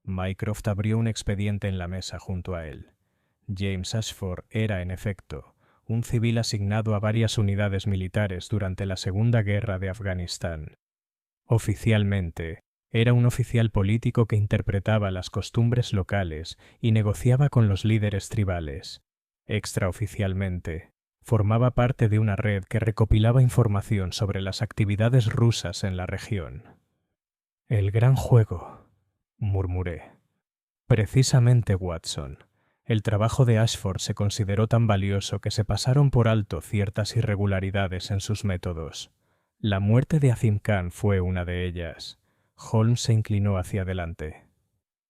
Mycroft abrió un expediente en la mesa junto a él. James Ashford era, en efecto, un civil asignado a varias unidades militares durante la Segunda Guerra de Afganistán. Oficialmente, era un oficial político que interpretaba las costumbres locales y negociaba con los líderes tribales. Extraoficialmente, formaba parte de una red que recopilaba información sobre las actividades rusas en la región. «El gran juego», murmuré. «Precisamente, Watson. El trabajo de Ashford se consideró tan valioso que se pasaron por alto ciertas irregularidades en sus métodos. La muerte de Azim Khan fue una de ellas». Holmes se inclinó hacia adelante.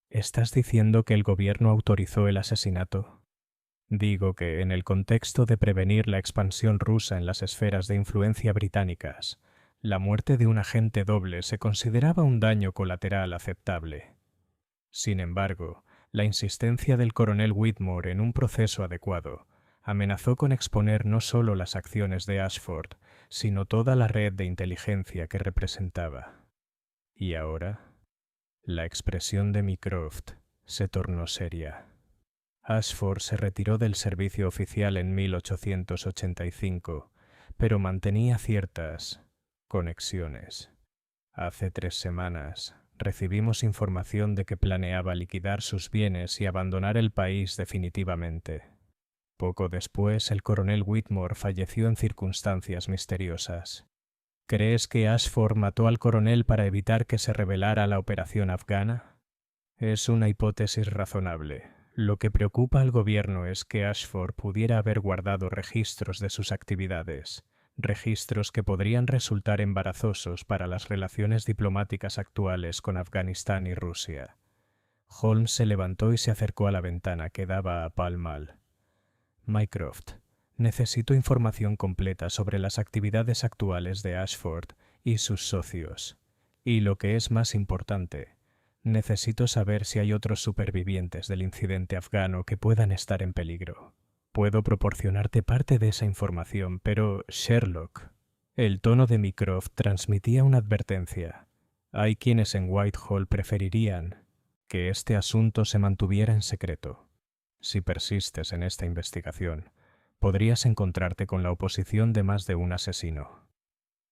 «¿Estás diciendo que el gobierno autorizó el asesinato?» «Digo que, en el contexto de prevenir la expansión rusa en las esferas de influencia británicas, la muerte de un agente doble se consideraba un daño colateral aceptable. Sin embargo, la insistencia del coronel Whitmore en un proceso adecuado amenazó con exponer no solo las acciones de Ashford, sino toda la red de inteligencia que representaba. Y ahora, la expresión de Mycroft se tornó seria. Ashford se retiró del servicio oficial en 1885, pero mantenía ciertas conexiones. Hace 3 semanas recibimos información de que planeaba liquidar sus bienes y abandonar el país definitivamente. Poco después, el coronel Whitmore falleció en circunstancias misteriosas. ¿Crees que Ashford mató al coronel para evitar que se revelara la operación afgana? Es una hipótesis razonable. Lo que preocupa al gobierno es que Ashford pudiera haber guardado registros de sus actividades, registros que podrían resultar embarazosos para las relaciones diplomáticas actuales con Afganistán y Rusia. Holmes se levantó y se acercó a la ventana que daba a Pall Mall. «Mycroft, necesito información completa sobre las actividades actuales de Ashford y sus socios. Y lo que es más importante, necesito saber si hay otros supervivientes del incidente afgano que puedan estar en peligro. Puedo proporcionarte parte de esa información, pero Sherlock... El tono de Mycroft transmitía una advertencia. Hay quienes en Whitehall preferirían que este asunto se mantuviera en secreto. Si persistes en esta investigación, podrías encontrarte con la oposición de más de un asesino.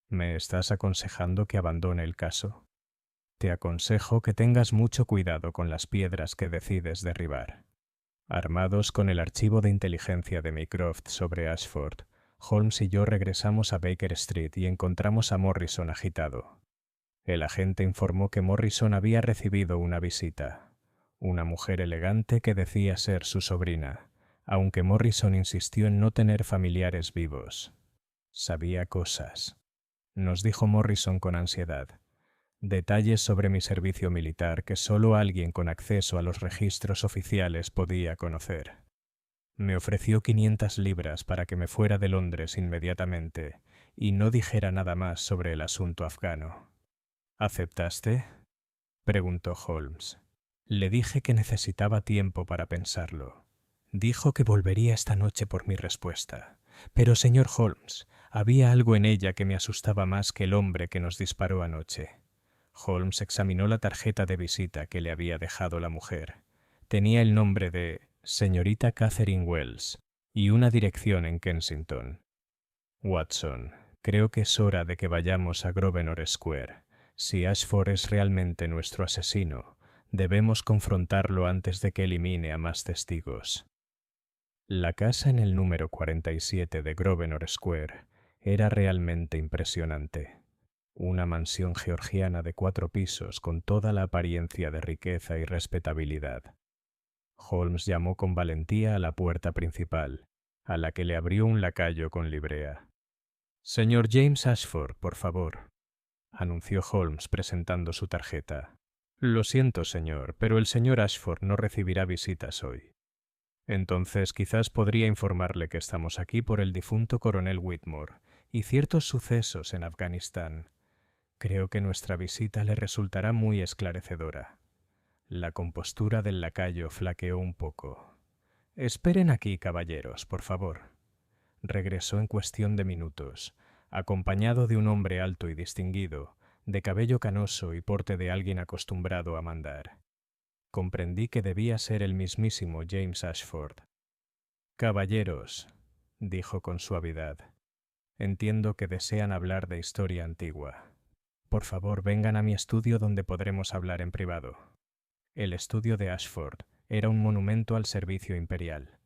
¿Me estás aconsejando que abandone el caso? Te aconsejo que tengas mucho cuidado con las piedras que decides derribar. Armados con el archivo de inteligencia de Mycroft sobre Ashford, Holmes y yo regresamos a Baker Street y encontramos a Morrison agitado. El agente informó que Morrison había recibido una visita, una mujer elegante que decía ser su sobrina, aunque Morrison insistió en no tener familiares vivos. Sabía cosas, nos dijo Morrison con ansiedad. Detalles sobre mi servicio militar que solo alguien con acceso a los registros oficiales podía conocer. Me ofreció 500 libras para que me fuera de Londres inmediatamente y no dijera nada más sobre el asunto afgano. ¿Aceptaste?, preguntó Holmes. Le dije que necesitaba tiempo para pensarlo. Dijo que volvería esta noche por mi respuesta. Pero, señor Holmes, había algo en ella que me asustaba más que el hombre que nos disparó anoche. Holmes examinó la tarjeta de visita que le había dejado la mujer. Tenía el nombre de señorita Catherine Wells y una dirección en Kensington. Watson, creo que es hora de que vayamos a Grosvenor Square. Si Ashford es realmente nuestro asesino, debemos confrontarlo antes de que elimine a más testigos. La casa en el número 47 de Grosvenor Square era realmente impresionante. Una mansión georgiana de 4 pisos con toda la apariencia de riqueza y respetabilidad. Holmes llamó con valentía a la puerta principal, a la que le abrió un lacayo con librea. «Señor James Ashford, por favor», anunció Holmes presentando su tarjeta. «Lo siento, señor, pero el señor Ashford no recibirá visitas hoy». «Entonces quizás podría informarle que estamos aquí por el difunto coronel Whitmore y ciertos sucesos en Afganistán. Creo que nuestra visita le resultará muy esclarecedora». La compostura del lacayo flaqueó un poco. «Esperen aquí, caballeros, por favor». Regresó en cuestión de minutos, acompañado de un hombre alto y distinguido, de cabello canoso y porte de alguien acostumbrado a mandar. Comprendí que debía ser el mismísimo James Ashford. «Caballeros», dijo con suavidad, «entiendo que desean hablar de historia antigua. Por favor, vengan a mi estudio donde podremos hablar en privado». El estudio de Ashford era un monumento al servicio imperial.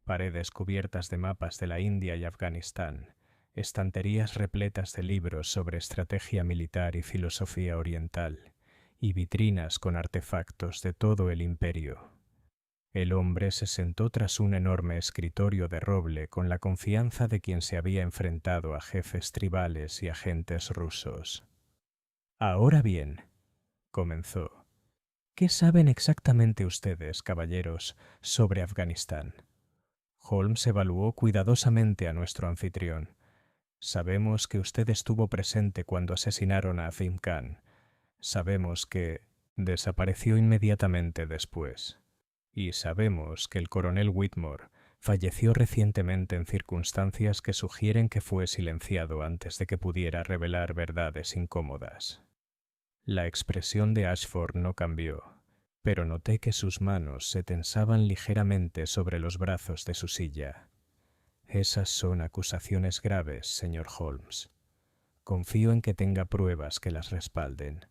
Paredes cubiertas de mapas de la India y Afganistán, estanterías repletas de libros sobre estrategia militar y filosofía oriental, y vitrinas con artefactos de todo el imperio. El hombre se sentó tras un enorme escritorio de roble con la confianza de quien se había enfrentado a jefes tribales y agentes rusos. «Ahora bien», comenzó, «¿qué saben exactamente ustedes, caballeros, sobre Afganistán?» Holmes evaluó cuidadosamente a nuestro anfitrión. «Sabemos que usted estuvo presente cuando asesinaron a Azim Khan. Sabemos que desapareció inmediatamente después. Y sabemos que el coronel Whitmore falleció recientemente en circunstancias que sugieren que fue silenciado antes de que pudiera revelar verdades incómodas». La expresión de Ashford no cambió, pero noté que sus manos se tensaban ligeramente sobre los brazos de su silla. «Esas son acusaciones graves, señor Holmes. Confío en que tenga pruebas que las respalden.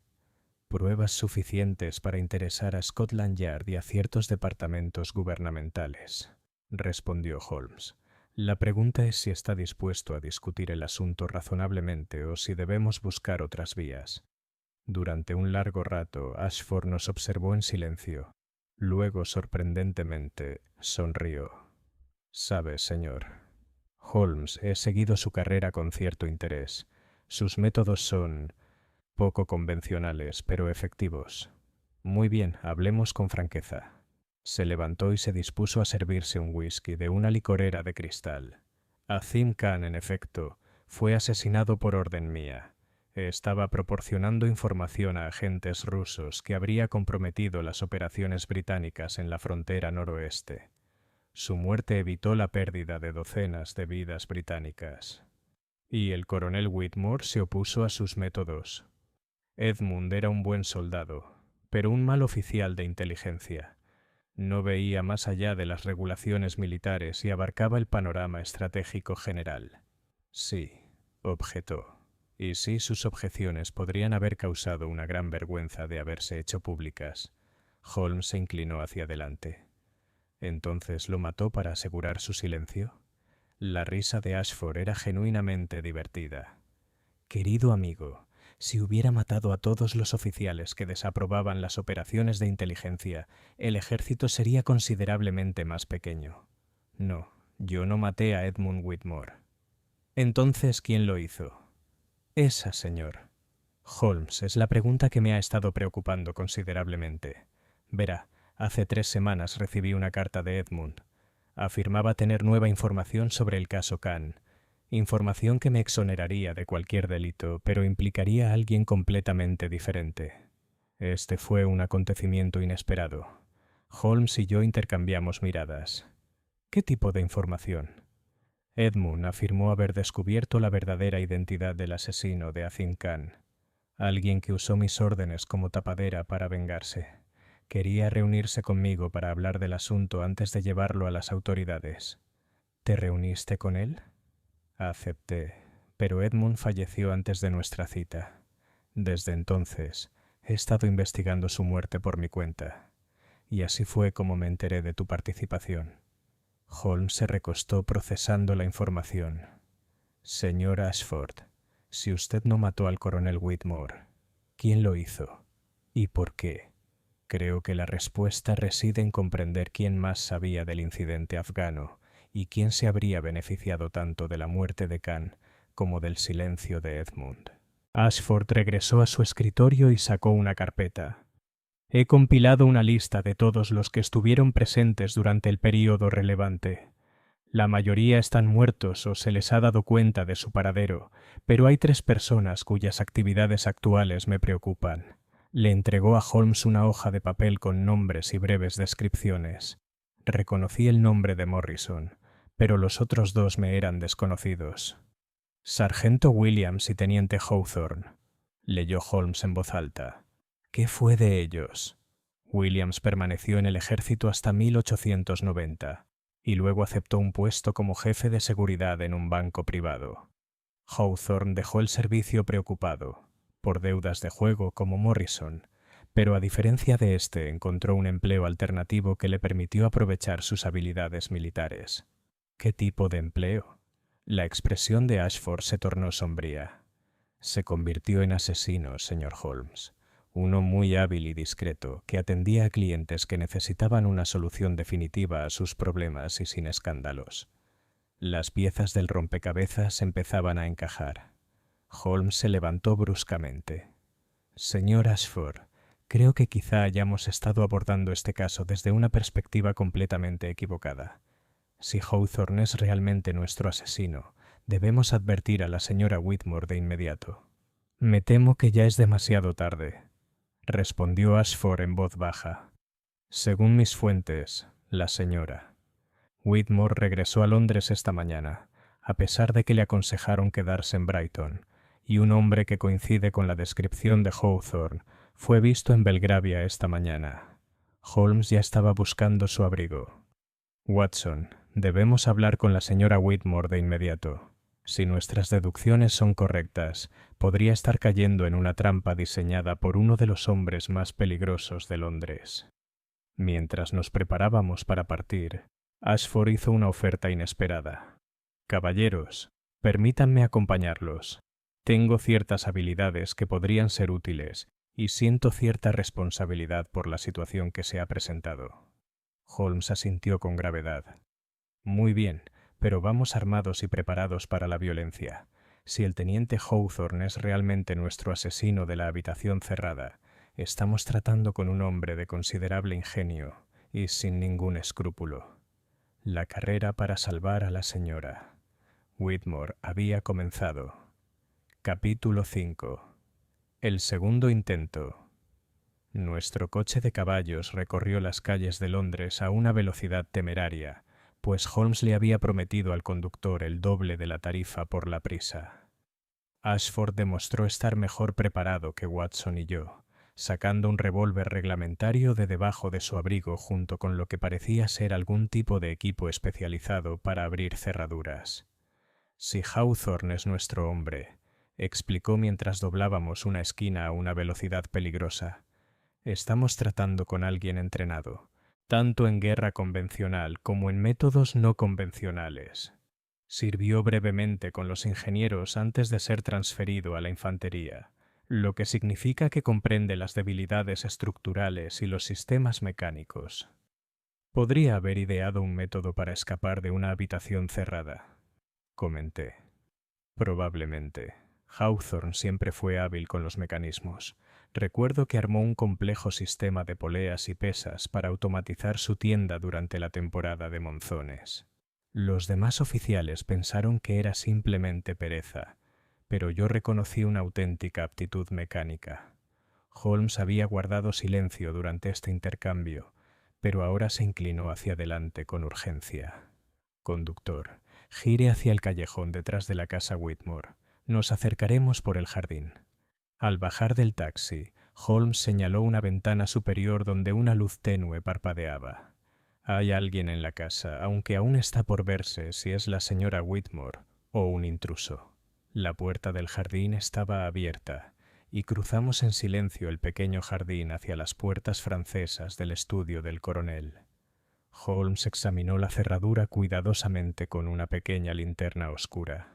Pruebas suficientes para interesar a Scotland Yard y a ciertos departamentos gubernamentales», respondió Holmes. «La pregunta es si está dispuesto a discutir el asunto razonablemente o si debemos buscar otras vías». Durante un largo rato, Ashford nos observó en silencio. Luego, sorprendentemente, sonrió. «Sabe, señor, Holmes, he seguido su carrera con cierto interés. Sus métodos son poco convencionales, pero efectivos. Muy bien, hablemos con franqueza». Se levantó y se dispuso a servirse un whisky de una licorera de cristal. Azim Khan, en efecto, fue asesinado por orden mía. Estaba proporcionando información a agentes rusos que habría comprometido las operaciones británicas en la frontera noroeste. Su muerte evitó la pérdida de docenas de vidas británicas. Y el coronel Whitmore se opuso a sus métodos. Edmund era un buen soldado, pero un mal oficial de inteligencia. No veía más allá de las regulaciones militares y abarcaba el panorama estratégico general. Sí, objetó. Y sí, sus objeciones podrían haber causado una gran vergüenza de haberse hecho públicas. Holmes se inclinó hacia adelante. ¿Entonces lo mató para asegurar su silencio? La risa de Ashford era genuinamente divertida. Querido amigo, si hubiera matado a todos los oficiales que desaprobaban las operaciones de inteligencia, el ejército sería considerablemente más pequeño. No, yo no maté a Edmund Whitmore. Entonces, ¿quién lo hizo? Esa, señor. Holmes, es la pregunta que me ha estado preocupando considerablemente. Verá, hace 3 semanas recibí una carta de Edmund. Afirmaba tener nueva información sobre el caso Kahn. Información que me exoneraría de cualquier delito, pero implicaría a alguien completamente diferente. Este fue un acontecimiento inesperado. Holmes y yo intercambiamos miradas. ¿Qué tipo de información? Edmund afirmó haber descubierto la verdadera identidad del asesino de Azim Khan. Alguien que usó mis órdenes como tapadera para vengarse. Quería reunirse conmigo para hablar del asunto antes de llevarlo a las autoridades. ¿Te reuniste con él? Acepté, pero Edmund falleció antes de nuestra cita. Desde entonces, he estado investigando su muerte por mi cuenta, y así fue como me enteré de tu participación. Holmes se recostó procesando la información. Señor Ashford, si usted no mató al coronel Whitmore, ¿quién lo hizo? ¿Y por qué? Creo que la respuesta reside en comprender quién más sabía del incidente afgano y quién se habría beneficiado tanto de la muerte de Khan como del silencio de Edmund. Ashford regresó a su escritorio y sacó una carpeta. He compilado una lista de todos los que estuvieron presentes durante el período relevante. La mayoría están muertos o se les ha dado cuenta de su paradero, pero hay 3 personas cuyas actividades actuales me preocupan. Le entregó a Holmes una hoja de papel con nombres y breves descripciones. Reconocí el nombre de Morrison, pero los otros 2 me eran desconocidos. Sargento Williams y teniente Hawthorne, leyó Holmes en voz alta. ¿Qué fue de ellos? Williams permaneció en el ejército hasta 1890 y luego aceptó un puesto como jefe de seguridad en un banco privado. Hawthorne dejó el servicio preocupado, por deudas de juego como Morrison, pero a diferencia de este encontró un empleo alternativo que le permitió aprovechar sus habilidades militares. ¿Qué tipo de empleo? La expresión de Ashford se tornó sombría. Se convirtió en asesino, señor Holmes. Uno muy hábil y discreto, que atendía a clientes que necesitaban una solución definitiva a sus problemas y sin escándalos. Las piezas del rompecabezas empezaban a encajar. Holmes se levantó bruscamente. Señor Ashford, creo que quizá hayamos estado abordando este caso desde una perspectiva completamente equivocada. Si Hawthorne es realmente nuestro asesino, debemos advertir a la señora Whitmore de inmediato. Me temo que ya es demasiado tarde, respondió Ashford en voz baja. Según mis fuentes, la señora Whitmore regresó a Londres esta mañana, a pesar de que le aconsejaron quedarse en Brighton, y un hombre que coincide con la descripción de Hawthorne fue visto en Belgravia esta mañana. Holmes ya estaba buscando su abrigo. Watson, debemos hablar con la señora Whitmore de inmediato. Si nuestras deducciones son correctas, podría estar cayendo en una trampa diseñada por uno de los hombres más peligrosos de Londres. Mientras nos preparábamos para partir, Ashford hizo una oferta inesperada. Caballeros, permítanme acompañarlos. Tengo ciertas habilidades que podrían ser útiles y siento cierta responsabilidad por la situación que se ha presentado. Holmes asintió con gravedad. Muy bien, pero vamos armados y preparados para la violencia. Si el teniente Hawthorne es realmente nuestro asesino de la habitación cerrada, estamos tratando con un hombre de considerable ingenio y sin ningún escrúpulo. La carrera para salvar a la señora Whitmore había comenzado. Capítulo 5. El segundo intento. Nuestro coche de caballos recorrió las calles de Londres a una velocidad temeraria, pues Holmes le había prometido al conductor el doble de la tarifa por la prisa. Ashford demostró estar mejor preparado que Watson y yo, sacando un revólver reglamentario de debajo de su abrigo junto con lo que parecía ser algún tipo de equipo especializado para abrir cerraduras. Si Hawthorne es nuestro hombre, explicó mientras doblábamos una esquina a una velocidad peligrosa, estamos tratando con alguien entrenado, tanto en guerra convencional como en métodos no convencionales. Sirvió brevemente con los ingenieros antes de ser transferido a la infantería, lo que significa que comprende las debilidades estructurales y los sistemas mecánicos. Podría haber ideado un método para escapar de una habitación cerrada, comenté. Probablemente. Hawthorne siempre fue hábil con los mecanismos. Recuerdo que armó un complejo sistema de poleas y pesas para automatizar su tienda durante la temporada de monzones. Los demás oficiales pensaron que era simplemente pereza, pero yo reconocí una auténtica aptitud mecánica. Holmes había guardado silencio durante este intercambio, pero ahora se inclinó hacia adelante con urgencia. Conductor, gire hacia el callejón detrás de la casa Whitmore. Nos acercaremos por el jardín. Al bajar del taxi, Holmes señaló una ventana superior donde una luz tenue parpadeaba. Hay alguien en la casa, aunque aún está por verse si es la señora Whitmore o un intruso. La puerta del jardín estaba abierta, y cruzamos en silencio el pequeño jardín hacia las puertas francesas del estudio del coronel. Holmes examinó la cerradura cuidadosamente con una pequeña linterna oscura.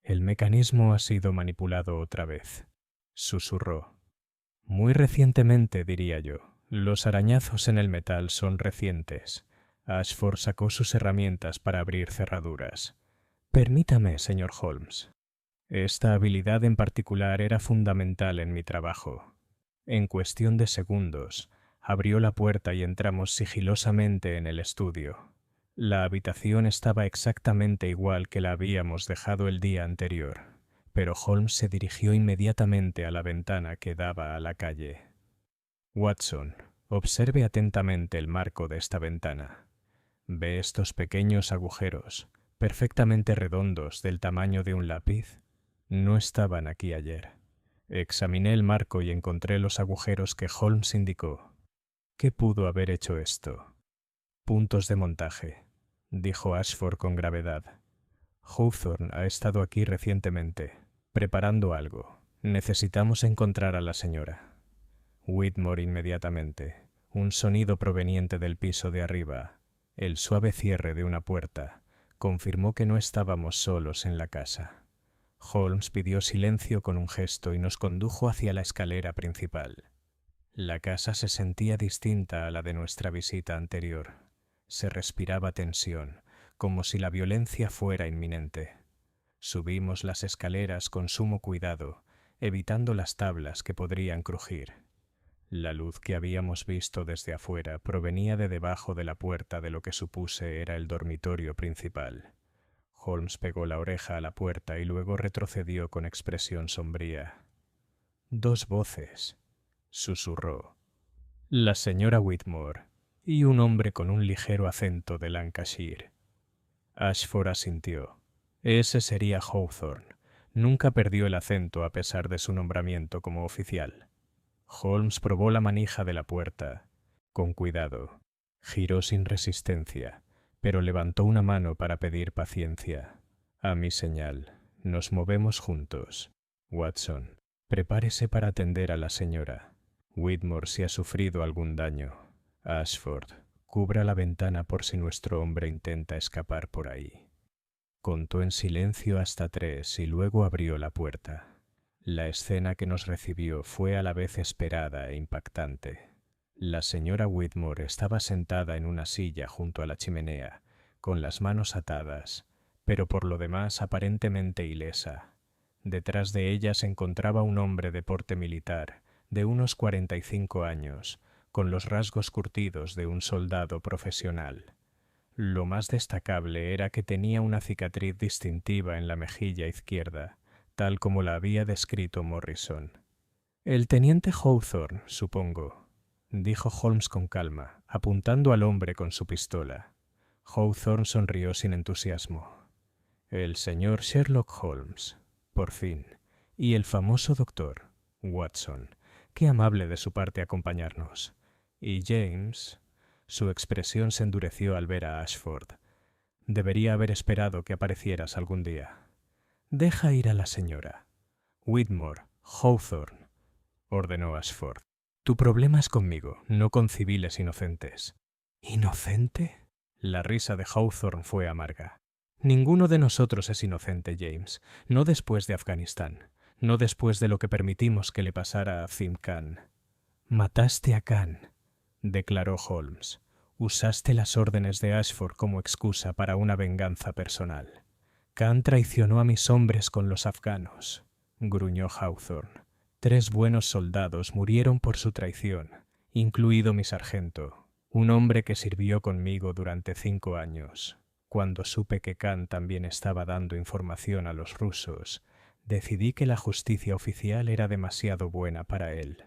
El mecanismo ha sido manipulado otra vez, susurró. Muy recientemente, diría yo. Los arañazos en el metal son recientes. Ashford sacó sus herramientas para abrir cerraduras. Permítame, señor Holmes. Esta habilidad en particular era fundamental en mi trabajo. En cuestión de segundos, abrió la puerta y entramos sigilosamente en el estudio. La habitación estaba exactamente igual que la habíamos dejado el día anterior, pero Holmes se dirigió inmediatamente a la ventana que daba a la calle. Watson, observe atentamente el marco de esta ventana. ¿Ve estos pequeños agujeros, perfectamente redondos, del tamaño de un lápiz? No estaban aquí ayer. Examiné el marco y encontré los agujeros que Holmes indicó. ¿Qué pudo haber hecho esto? Puntos de montaje, dijo Ashford con gravedad. Hawthorne ha estado aquí recientemente, preparando algo. Necesitamos encontrar a la señora. Whitmore inmediatamente. Un sonido proveniente del piso de arriba, el suave cierre de una puerta, confirmó que no estábamos solos en la casa. Holmes pidió silencio con un gesto y nos condujo hacia la escalera principal. La casa se sentía distinta a la de nuestra visita anterior. Se respiraba tensión, como si la violencia fuera inminente. Subimos las escaleras con sumo cuidado, evitando las tablas que podrían crujir. La luz que habíamos visto desde afuera provenía de debajo de la puerta de lo que supuse era el dormitorio principal. Holmes pegó la oreja a la puerta y luego retrocedió con expresión sombría. «Dos voces», susurró. «La señora Whitmore y un hombre con un ligero acento de Lancashire». Ashford asintió. Ese sería Hawthorne. Nunca perdió el acento a pesar de su nombramiento como oficial. Holmes probó la manija de la puerta. Con cuidado. Giró sin resistencia, pero levantó una mano para pedir paciencia. A mi señal. Nos movemos juntos. Watson, prepárese para atender a la señora. Whitmore si ha sufrido algún daño. Ashford, cubra la ventana por si nuestro hombre intenta escapar por ahí. Contó en silencio hasta 3 y luego abrió la puerta. La escena que nos recibió fue a la vez esperada e impactante. La señora Whitmore estaba sentada en una silla junto a la chimenea, con las manos atadas, pero por lo demás aparentemente ilesa. Detrás de ella se encontraba un hombre de porte militar, de unos 45 años, con los rasgos curtidos de un soldado profesional. Lo más destacable era que tenía una cicatriz distintiva en la mejilla izquierda, tal como la había descrito Morrison. «El teniente Hawthorne, supongo», dijo Holmes con calma, apuntando al hombre con su pistola. Hawthorne sonrió sin entusiasmo. «El señor Sherlock Holmes, por fin, y el famoso doctor Watson. Qué amable de su parte acompañarnos. Y James...» Su expresión se endureció al ver a Ashford. «Debería haber esperado que aparecieras algún día». «Deja ir a la señora. Whitmore, Hawthorne», ordenó Ashford. «Tu problema es conmigo, no con civiles inocentes». «¿Inocente?» La risa de Hawthorne fue amarga. «Ninguno de nosotros es inocente, James. No después de Afganistán. No después de lo que permitimos que le pasara a Zim Khan». «Mataste a Khan», declaró Holmes. «Usaste las órdenes de Ashford como excusa para una venganza personal». «Khan traicionó a mis hombres con los afganos», gruñó Hawthorne. «3 buenos soldados murieron por su traición, incluido mi sargento, un hombre que sirvió conmigo durante 5 años. Cuando supe que Khan también estaba dando información a los rusos, decidí que la justicia oficial era demasiado buena para él».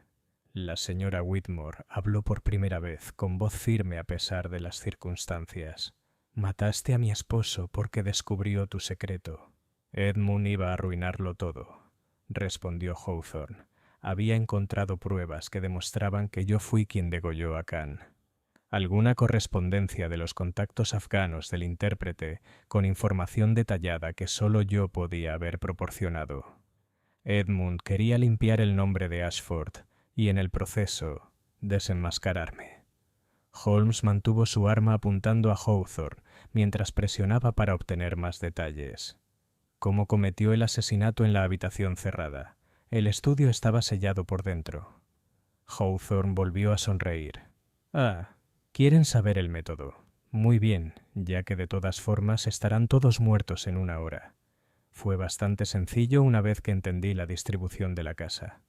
La señora Whitmore habló por primera vez, con voz firme a pesar de las circunstancias. «Mataste a mi esposo porque descubrió tu secreto». «Edmund iba a arruinarlo todo», respondió Hawthorne. «Había encontrado pruebas que demostraban que yo fui quien degolló a Khan. Alguna correspondencia de los contactos afganos del intérprete con información detallada que solo yo podía haber proporcionado. Edmund quería limpiar el nombre de Ashford y en el proceso desenmascararme». Holmes mantuvo su arma apuntando a Hawthorne mientras presionaba para obtener más detalles. «¿Cómo cometió el asesinato en la habitación cerrada? El estudio estaba sellado por dentro». Hawthorne volvió a sonreír. «Ah, ¿quieren saber el método? Muy bien, ya que de todas formas estarán todos muertos en 1 hora. Fue bastante sencillo una vez que entendí la distribución de la casa».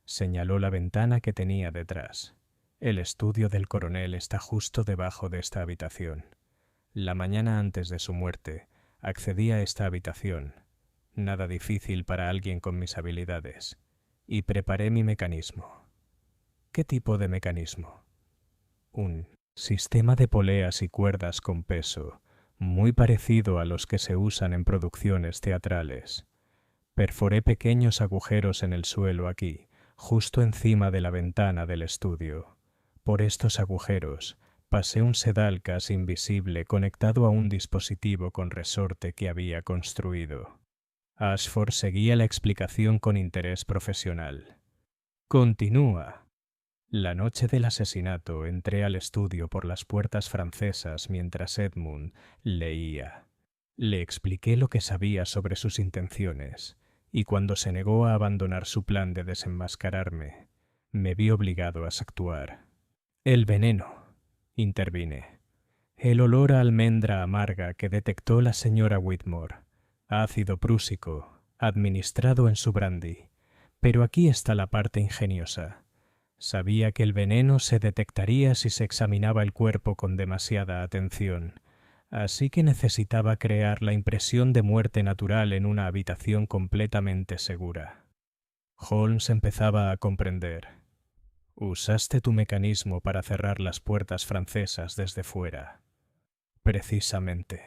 Señaló la ventana que tenía detrás. «El estudio del coronel está justo debajo de esta habitación. La mañana antes de su muerte, accedí a esta habitación, nada difícil para alguien con mis habilidades, y preparé mi mecanismo». «¿Qué tipo de mecanismo?» «Un sistema de poleas y cuerdas con peso, muy parecido a los que se usan en producciones teatrales. Perforé pequeños agujeros en el suelo aquí, justo encima de la ventana del estudio. Por estos agujeros pasé un sedal casi invisible conectado a un dispositivo con resorte que había construido». Ashford seguía la explicación con interés profesional. «Continúa». «La noche del asesinato entré al estudio por las puertas francesas mientras Edmund leía. Le expliqué lo que sabía sobre sus intenciones, y cuando se negó a abandonar su plan de desenmascararme, me vi obligado a actuar». «El veneno», intervine. «El olor a almendra amarga que detectó la señora Whitmore. Ácido prúsico, administrado en su brandy. Pero aquí está la parte ingeniosa. Sabía que el veneno se detectaría si se examinaba el cuerpo con demasiada atención, así que necesitaba crear la impresión de muerte natural en una habitación completamente segura». Holmes empezaba a comprender. «Usaste tu mecanismo para cerrar las puertas francesas desde fuera». «Precisamente.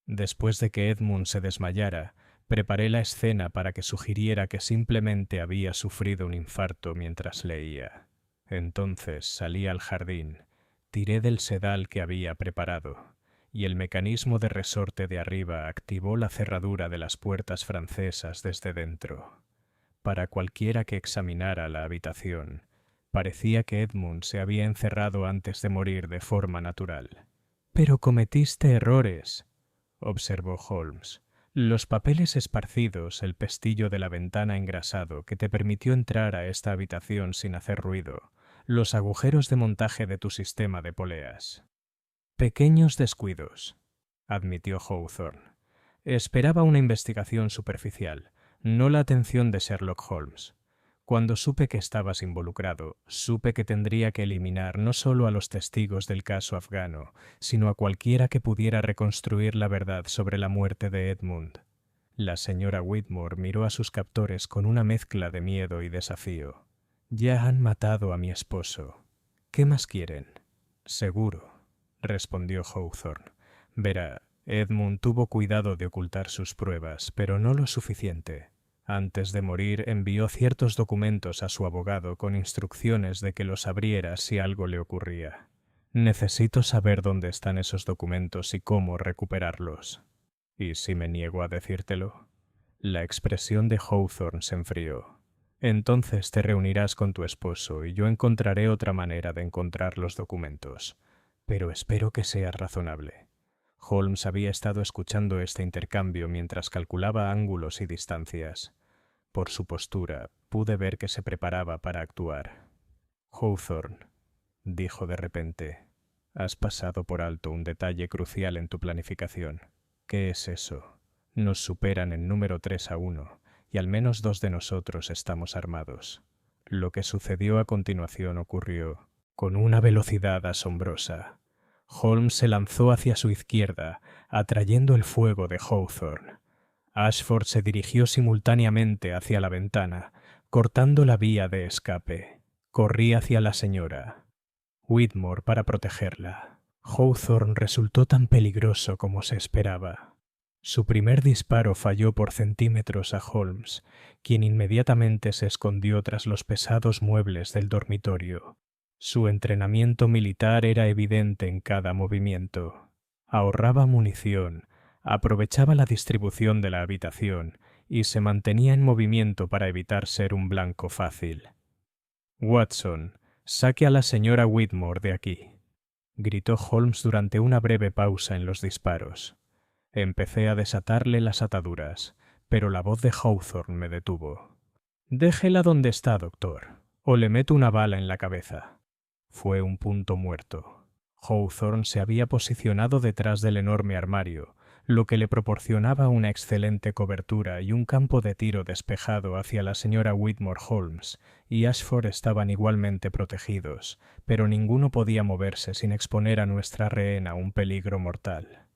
Después de que Edmund se desmayara, preparé la escena para que sugiriera que simplemente había sufrido un infarto mientras leía. Entonces salí al jardín, tiré del sedal que había preparado, y el mecanismo de resorte de arriba activó la cerradura de las puertas francesas desde dentro. Para cualquiera que examinara la habitación, parecía que Edmund se había encerrado antes de morir de forma natural». «Pero cometiste errores», observó Holmes. «Los papeles esparcidos, el pestillo de la ventana engrasado que te permitió entrar a esta habitación sin hacer ruido, los agujeros de montaje de tu sistema de poleas». «Pequeños descuidos», admitió Hawthorne. «Esperaba una investigación superficial, no la atención de Sherlock Holmes. Cuando supe que estabas involucrado, supe que tendría que eliminar no solo a los testigos del caso afgano, sino a cualquiera que pudiera reconstruir la verdad sobre la muerte de Edmund. La señora Whitmore miró a sus captores con una mezcla de miedo y desafío. «Ya han matado a mi esposo. ¿Qué más quieren?» «Seguro», respondió Hawthorne. «Verá, Edmund tuvo cuidado de ocultar sus pruebas, pero no lo suficiente. Antes de morir envió ciertos documentos a su abogado con instrucciones de que los abriera si algo le ocurría. Necesito saber dónde están esos documentos y cómo recuperarlos». «¿Y si me niego a decírtelo?» La expresión de Hawthorne se enfrió. «Entonces te reunirás con tu esposo y yo encontraré otra manera de encontrar los documentos. Pero espero que seas razonable». Holmes había estado escuchando este intercambio mientras calculaba ángulos y distancias. Por su postura, pude ver que se preparaba para actuar. «Hawthorne», dijo de repente, «has pasado por alto un detalle crucial en tu planificación». «¿Qué es eso?» «Nos superan en número 3-1, y al menos 2 de nosotros estamos armados». Lo que sucedió a continuación ocurrió con una velocidad asombrosa. Holmes se lanzó hacia su izquierda, atrayendo el fuego de Hawthorne. Ashford se dirigió simultáneamente hacia la ventana, cortando la vía de escape. Corrí hacia la señora Whitmore para protegerla. Hawthorne resultó tan peligroso como se esperaba. Su primer disparo falló por centímetros a Holmes, quien inmediatamente se escondió tras los pesados muebles del dormitorio. Su entrenamiento militar era evidente en cada movimiento. Ahorraba munición, aprovechaba la distribución de la habitación y se mantenía en movimiento para evitar ser un blanco fácil. «Watson, saque a la señora Whitmore de aquí», gritó Holmes durante una breve pausa en los disparos. Empecé a desatarle las ataduras, pero la voz de Hawthorne me detuvo. «Déjela donde está, doctor, o le meto una bala en la cabeza». Fue un punto muerto. Hawthorne se había posicionado detrás del enorme armario, lo que le proporcionaba una excelente cobertura y un campo de tiro despejado hacia la señora Whitmore. Holmes y Ashford estaban igualmente protegidos, pero ninguno podía moverse sin exponer a nuestra rehén a un peligro mortal.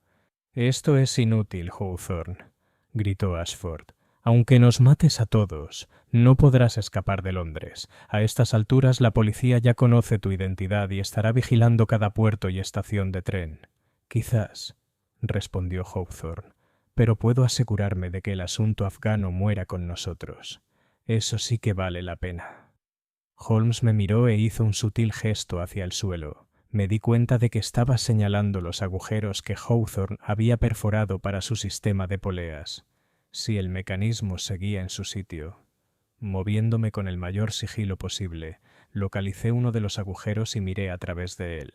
«Esto es inútil, Hawthorne», gritó Ashford. «Aunque nos mates a todos, no podrás escapar de Londres. A estas alturas la policía ya conoce tu identidad y estará vigilando cada puerto y estación de tren». «Quizás», respondió Hawthorne, «pero puedo asegurarme de que el asunto afgano muera con nosotros. Eso sí que vale la pena». Holmes me miró e hizo un sutil gesto hacia el suelo. Me di cuenta de que estaba señalando los agujeros que Hawthorne había perforado para su sistema de poleas. Si el mecanismo seguía en su sitio. Moviéndome con el mayor sigilo posible, localicé uno de los agujeros y miré a través de él.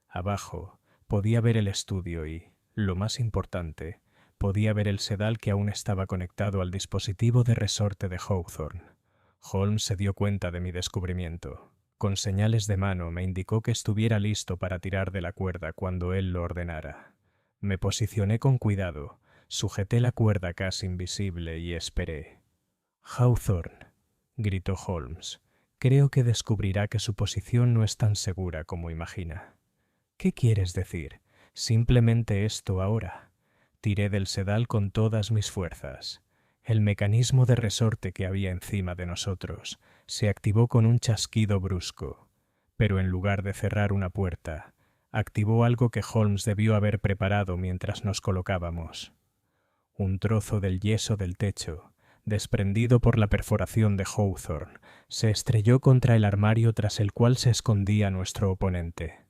Abajo podía ver el estudio y, lo más importante, podía ver el sedal que aún estaba conectado al dispositivo de resorte de Hawthorne. Holmes se dio cuenta de mi descubrimiento. Con señales de mano me indicó que estuviera listo para tirar de la cuerda cuando él lo ordenara. Me posicioné con cuidado, sujeté la cuerda casi invisible y esperé. «Hawthorne», gritó Holmes, «creo que descubrirá que su posición no es tan segura como imagina». «¿Qué quieres decir? Simplemente esto ahora». Tiré del sedal con todas mis fuerzas. El mecanismo de resorte que había encima de nosotros se activó con un chasquido brusco, pero en lugar de cerrar una puerta, activó algo que Holmes debió haber preparado mientras nos colocábamos. Un trozo del yeso del techo, desprendido por la perforación de Hawthorne, se estrelló contra el armario tras el cual se escondía nuestro oponente.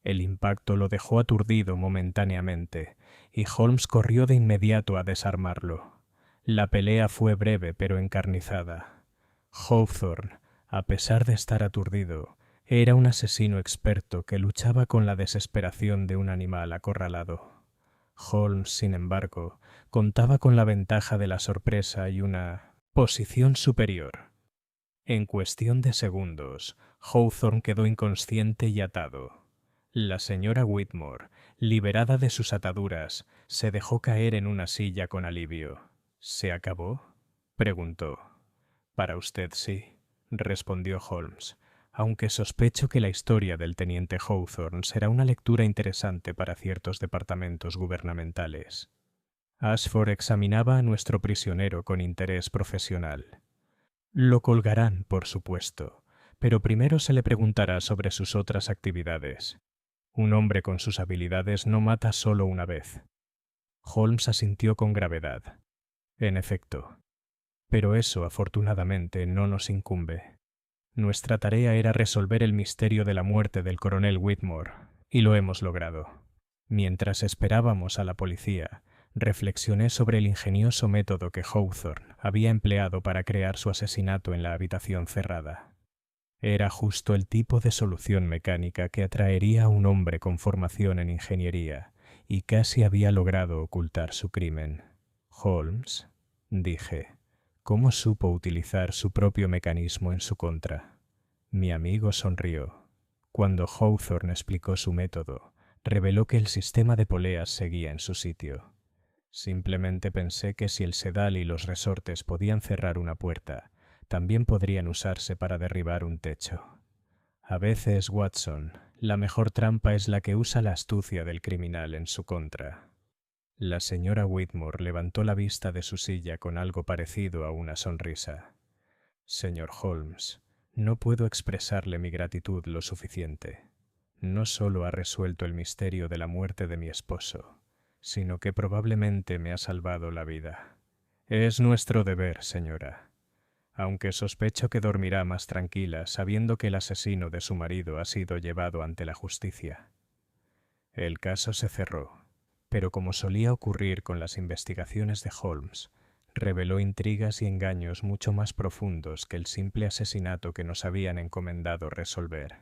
El impacto lo dejó aturdido momentáneamente, y Holmes corrió de inmediato a desarmarlo. La pelea fue breve pero encarnizada. Hawthorne, a pesar de estar aturdido, era un asesino experto que luchaba con la desesperación de un animal acorralado. Holmes, sin embargo, contaba con la ventaja de la sorpresa y una posición superior. En cuestión de segundos, Hawthorne quedó inconsciente y atado. La señora Whitmore, liberada de sus ataduras, se dejó caer en una silla con alivio. «¿Se acabó?», preguntó. «Para usted sí», respondió Holmes, aunque sospecho que la historia del teniente Hawthorne será una lectura interesante para ciertos departamentos gubernamentales. Ashford examinaba a nuestro prisionero con interés profesional. Lo colgarán, por supuesto, pero primero se le preguntará sobre sus otras actividades. Un hombre con sus habilidades no mata solo una vez. Holmes asintió con gravedad. En efecto. Pero eso, afortunadamente, no nos incumbe. Nuestra tarea era resolver el misterio de la muerte del coronel Whitmore, y lo hemos logrado. Mientras esperábamos a la policía, reflexioné sobre el ingenioso método que Hawthorne había empleado para crear su asesinato en la habitación cerrada. Era justo el tipo de solución mecánica que atraería a un hombre con formación en ingeniería, y casi había logrado ocultar su crimen. Holmes, dije, ¿cómo supo utilizar su propio mecanismo en su contra? Mi amigo sonrió. Cuando Hawthorne explicó su método, reveló que el sistema de poleas seguía en su sitio. Simplemente pensé que si el sedal y los resortes podían cerrar una puerta, también podrían usarse para derribar un techo. A veces, Watson, la mejor trampa es la que usa la astucia del criminal en su contra. La señora Whitmore levantó la vista de su silla con algo parecido a una sonrisa. Señor Holmes, no puedo expresarle mi gratitud lo suficiente. No solo ha resuelto el misterio de la muerte de mi esposo, sino que probablemente me ha salvado la vida. Es nuestro deber, señora. Aunque sospecho que dormirá más tranquila sabiendo que el asesino de su marido ha sido llevado ante la justicia. El caso se cerró, pero como solía ocurrir con las investigaciones de Holmes, reveló intrigas y engaños mucho más profundos que el simple asesinato que nos habían encomendado resolver.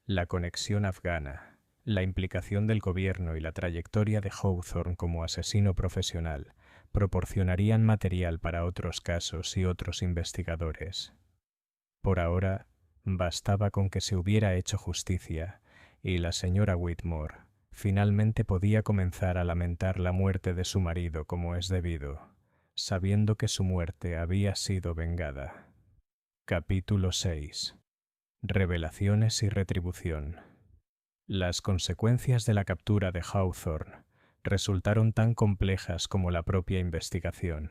La conexión afgana, la implicación del gobierno y la trayectoria de Hawthorne como asesino profesional proporcionarían material para otros casos y otros investigadores. Por ahora, bastaba con que se hubiera hecho justicia y la señora Whitmore finalmente podía comenzar a lamentar la muerte de su marido como es debido, sabiendo que su muerte había sido vengada. Capítulo 6. Revelaciones y retribución. Las consecuencias de la captura de Hawthorne resultaron tan complejas como la propia investigación.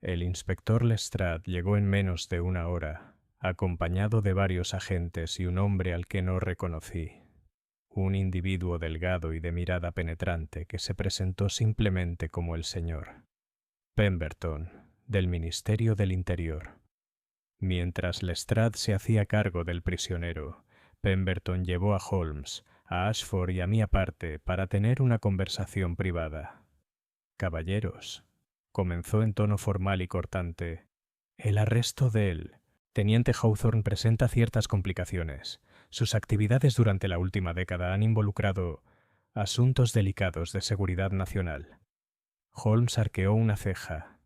El inspector Lestrade llegó en menos de una hora, acompañado de varios agentes y un hombre al que no reconocí. Un individuo delgado y de mirada penetrante que se presentó simplemente como el señor Pemberton, del Ministerio del Interior. Mientras Lestrade se hacía cargo del prisionero, Pemberton llevó a Holmes, a Ashford y a mí aparte para tener una conversación privada. «Caballeros», comenzó en tono formal y cortante, «el arresto del teniente Hawthorne presenta ciertas complicaciones. Sus actividades durante la última década han involucrado asuntos delicados de seguridad nacional». Holmes arqueó una ceja.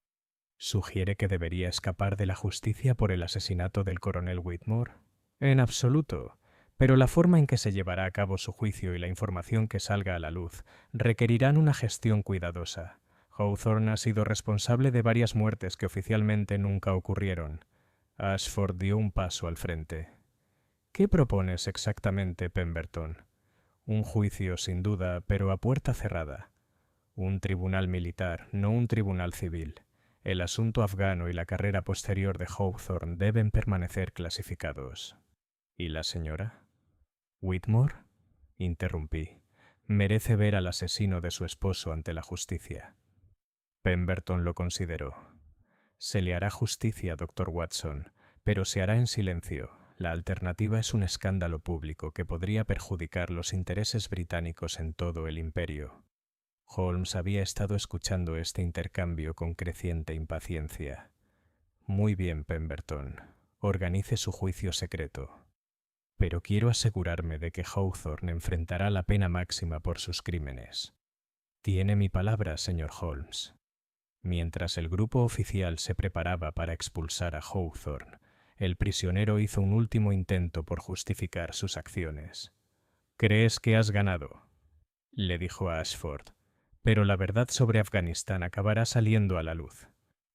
¿Sugiere que debería escapar de la justicia por el asesinato del coronel Whitmore? En absoluto, pero la forma en que se llevará a cabo su juicio y la información que salga a la luz requerirán una gestión cuidadosa. Hawthorne ha sido responsable de varias muertes que oficialmente nunca ocurrieron. Ashford dio un paso al frente. ¿Qué propones exactamente, Pemberton? Un juicio, sin duda, pero a puerta cerrada. Un tribunal militar, no un tribunal civil. El asunto afgano y la carrera posterior de Hawthorne deben permanecer clasificados. ¿Y la señora? ¿Whitmore? Interrumpí. Merece ver al asesino de su esposo ante la justicia. Pemberton lo consideró. Se le hará justicia, Dr. Watson, pero se hará en silencio. La alternativa es un escándalo público que podría perjudicar los intereses británicos en todo el imperio. Holmes había estado escuchando este intercambio con creciente impaciencia. Muy bien, Pemberton. Organice su juicio secreto. Pero quiero asegurarme de que Hawthorne enfrentará la pena máxima por sus crímenes. Tiene mi palabra, señor Holmes. Mientras el grupo oficial se preparaba para expulsar a Hawthorne, el prisionero hizo un último intento por justificar sus acciones. «¿Crees que has ganado?», le dijo a Ashford. «Pero la verdad sobre Afganistán acabará saliendo a la luz.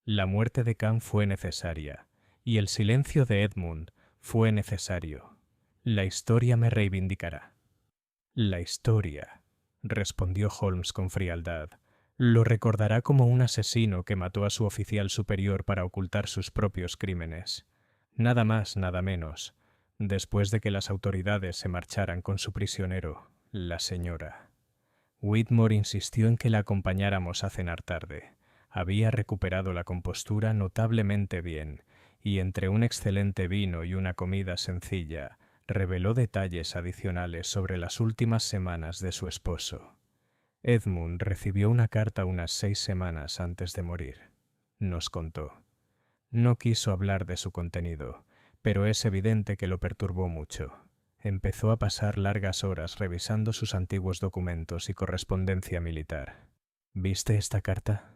La muerte de Khan fue necesaria, y el silencio de Edmund fue necesario. La historia me reivindicará». «La historia», respondió Holmes con frialdad, Lo recordará como un asesino que mató a su oficial superior para ocultar sus propios crímenes. Nada más, nada menos, después de que las autoridades se marcharan con su prisionero, la señora. Whitmore insistió en que la acompañáramos a cenar tarde. Había recuperado la compostura notablemente bien, y entre un excelente vino y una comida sencilla, reveló detalles adicionales sobre las últimas semanas de su esposo. Edmund recibió una carta unas 6 semanas antes de morir. Nos contó. No quiso hablar de su contenido, pero es evidente que lo perturbó mucho. Empezó a pasar largas horas revisando sus antiguos documentos y correspondencia militar. ¿Viste esta carta?,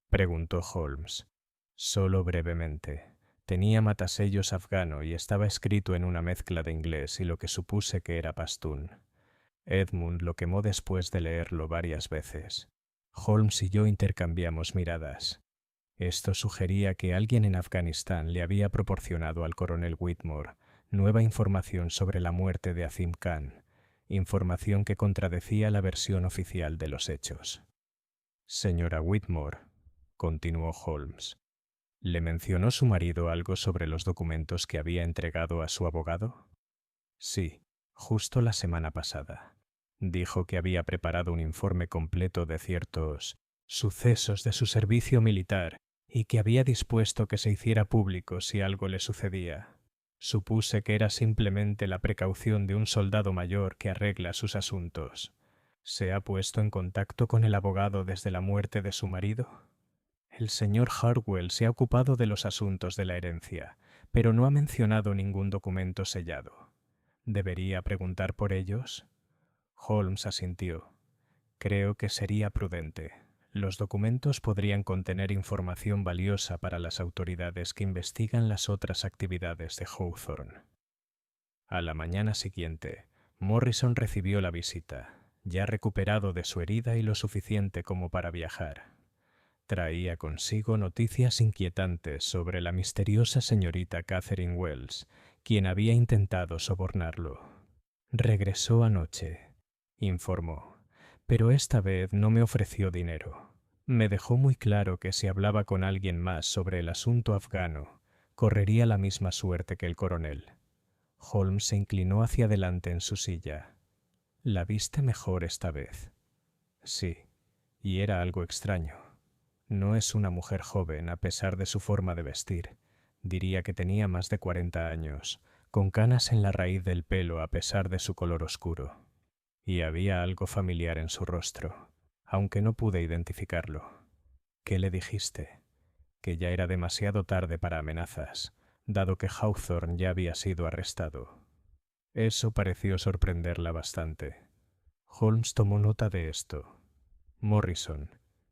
preguntó Holmes. Solo brevemente. Tenía matasellos afgano y estaba escrito en una mezcla de inglés y lo que supuse que era pastún. Edmund lo quemó después de leerlo varias veces. Holmes y yo intercambiamos miradas. Esto sugería que alguien en Afganistán le había proporcionado al coronel Whitmore nueva información sobre la muerte de Azim Khan, información que contradecía la versión oficial de los hechos. Señora Whitmore, continuó Holmes, ¿le mencionó su marido algo sobre los documentos que había entregado a su abogado? Sí, justo la semana pasada. Dijo que había preparado un informe completo de ciertos sucesos de su servicio militar y que había dispuesto que se hiciera público si algo le sucedía. Supuse que era simplemente la precaución de un soldado mayor que arregla sus asuntos. ¿Se ha puesto en contacto con el abogado desde la muerte de su marido? El señor Hartwell se ha ocupado de los asuntos de la herencia, pero no ha mencionado ningún documento sellado. ¿Debería preguntar por ellos? Holmes asintió. Creo que sería prudente. Los documentos podrían contener información valiosa para las autoridades que investigan las otras actividades de Hawthorne. A la mañana siguiente, Morrison recibió la visita, ya recuperado de su herida y lo suficiente como para viajar. Traía consigo noticias inquietantes sobre la misteriosa señorita Catherine Wells, quien había intentado sobornarlo. Regresó anoche, informó, pero esta vez no me ofreció dinero. Me dejó muy claro que si hablaba con alguien más sobre el asunto afgano, correría la misma suerte que el coronel. Holmes se inclinó hacia adelante en su silla. ¿La viste mejor esta vez? Sí, y era algo extraño. No es una mujer joven a pesar de su forma de vestir. Diría que tenía más de 40 años, con canas en la raíz del pelo a pesar de su color oscuro. Y había algo familiar en su rostro, aunque no pude identificarlo. ¿Qué le dijiste? Que ya era demasiado tarde para amenazas, dado que Hawthorne ya había sido arrestado. Eso pareció sorprenderla bastante. Holmes tomó nota de esto. Morrison,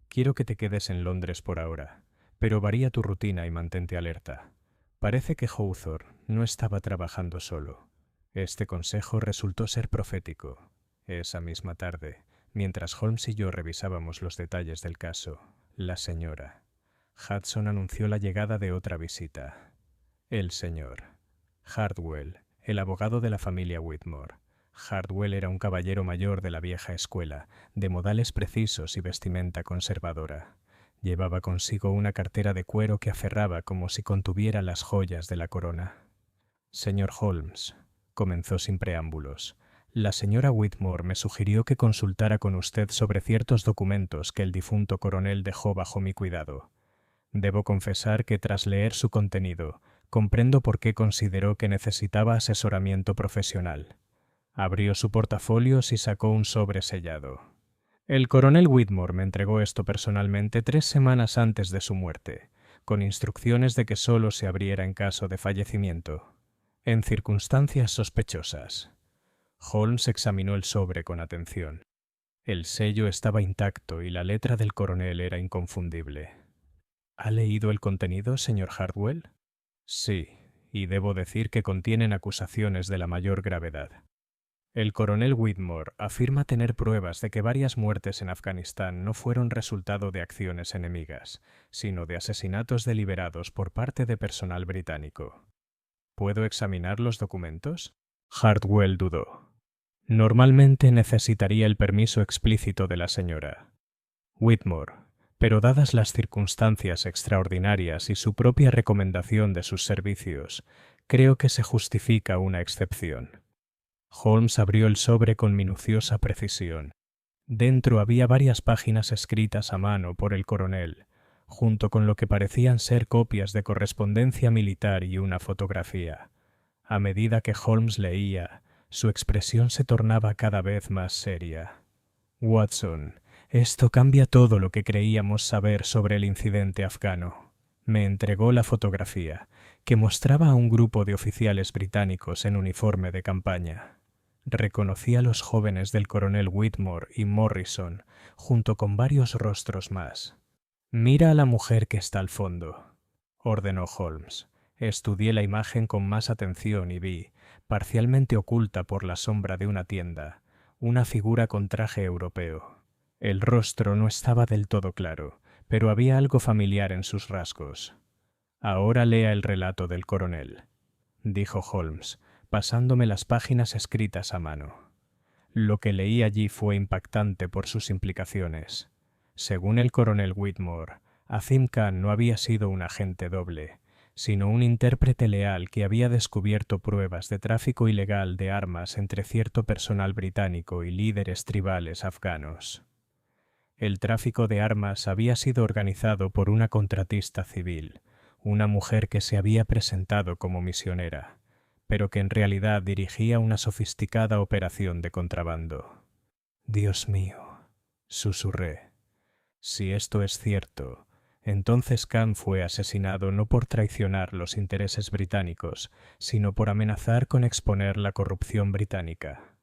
quiero que te quedes en Londres por ahora, pero varía tu rutina y mantente alerta. Parece que Hawthorne no estaba trabajando solo. Este consejo resultó ser profético. Esa misma tarde, mientras Holmes y yo revisábamos los detalles del caso, la señora Hudson anunció la llegada de otra visita. El señor Hartwell, el abogado de la familia Whitmore. Hartwell era un caballero mayor de la vieja escuela, de modales precisos y vestimenta conservadora. Llevaba consigo una cartera de cuero que aferraba como si contuviera las joyas de la corona. Señor Holmes, comenzó sin preámbulos, la señora Whitmore me sugirió que consultara con usted sobre ciertos documentos que el difunto coronel dejó bajo mi cuidado. Debo confesar que tras leer su contenido, comprendo por qué consideró que necesitaba asesoramiento profesional. Abrió su portafolio y sacó un sobre sellado. El coronel Whitmore me entregó esto personalmente 3 semanas antes de su muerte, con instrucciones de que solo se abriera en caso de fallecimiento, en circunstancias sospechosas. Holmes examinó el sobre con atención. El sello estaba intacto y la letra del coronel era inconfundible. ¿Ha leído el contenido, señor Hartwell? Sí, y debo decir que contienen acusaciones de la mayor gravedad. El coronel Whitmore afirma tener pruebas de que varias muertes en Afganistán no fueron resultado de acciones enemigas, sino de asesinatos deliberados por parte de personal británico. ¿Puedo examinar los documentos? Hartwell dudó. Normalmente necesitaría el permiso explícito de la señora. Whitmore, pero dadas las circunstancias extraordinarias y su propia recomendación de sus servicios, creo que se justifica una excepción. Holmes abrió el sobre con minuciosa precisión. Dentro había varias páginas escritas a mano por el coronel, junto con lo que parecían ser copias de correspondencia militar y una fotografía. A medida que Holmes leía, su expresión se tornaba cada vez más seria. Watson, esto cambia todo lo que creíamos saber sobre el incidente afgano. Me entregó la fotografía, que mostraba a un grupo de oficiales británicos en uniforme de campaña. Reconocí a los jóvenes del coronel Whitmore y Morrison, junto con varios rostros más. «Mira a la mujer que está al fondo», ordenó Holmes. Estudié la imagen con más atención y vi, parcialmente oculta por la sombra de una tienda, una figura con traje europeo. El rostro no estaba del todo claro, pero había algo familiar en sus rasgos. «Ahora lea el relato del coronel», dijo Holmes, pasándome las páginas escritas a mano. Lo que leí allí fue impactante por sus implicaciones. Según el coronel Whitmore, Azim Khan no había sido un agente doble, sino un intérprete leal que había descubierto pruebas de tráfico ilegal de armas entre cierto personal británico y líderes tribales afganos. El tráfico de armas había sido organizado por una contratista civil, una mujer que se había presentado como misionera, pero que en realidad dirigía una sofisticada operación de contrabando. «Dios mío», susurré. «Si esto es cierto, entonces Khan fue asesinado no por traicionar los intereses británicos, sino por amenazar con exponer la corrupción británica».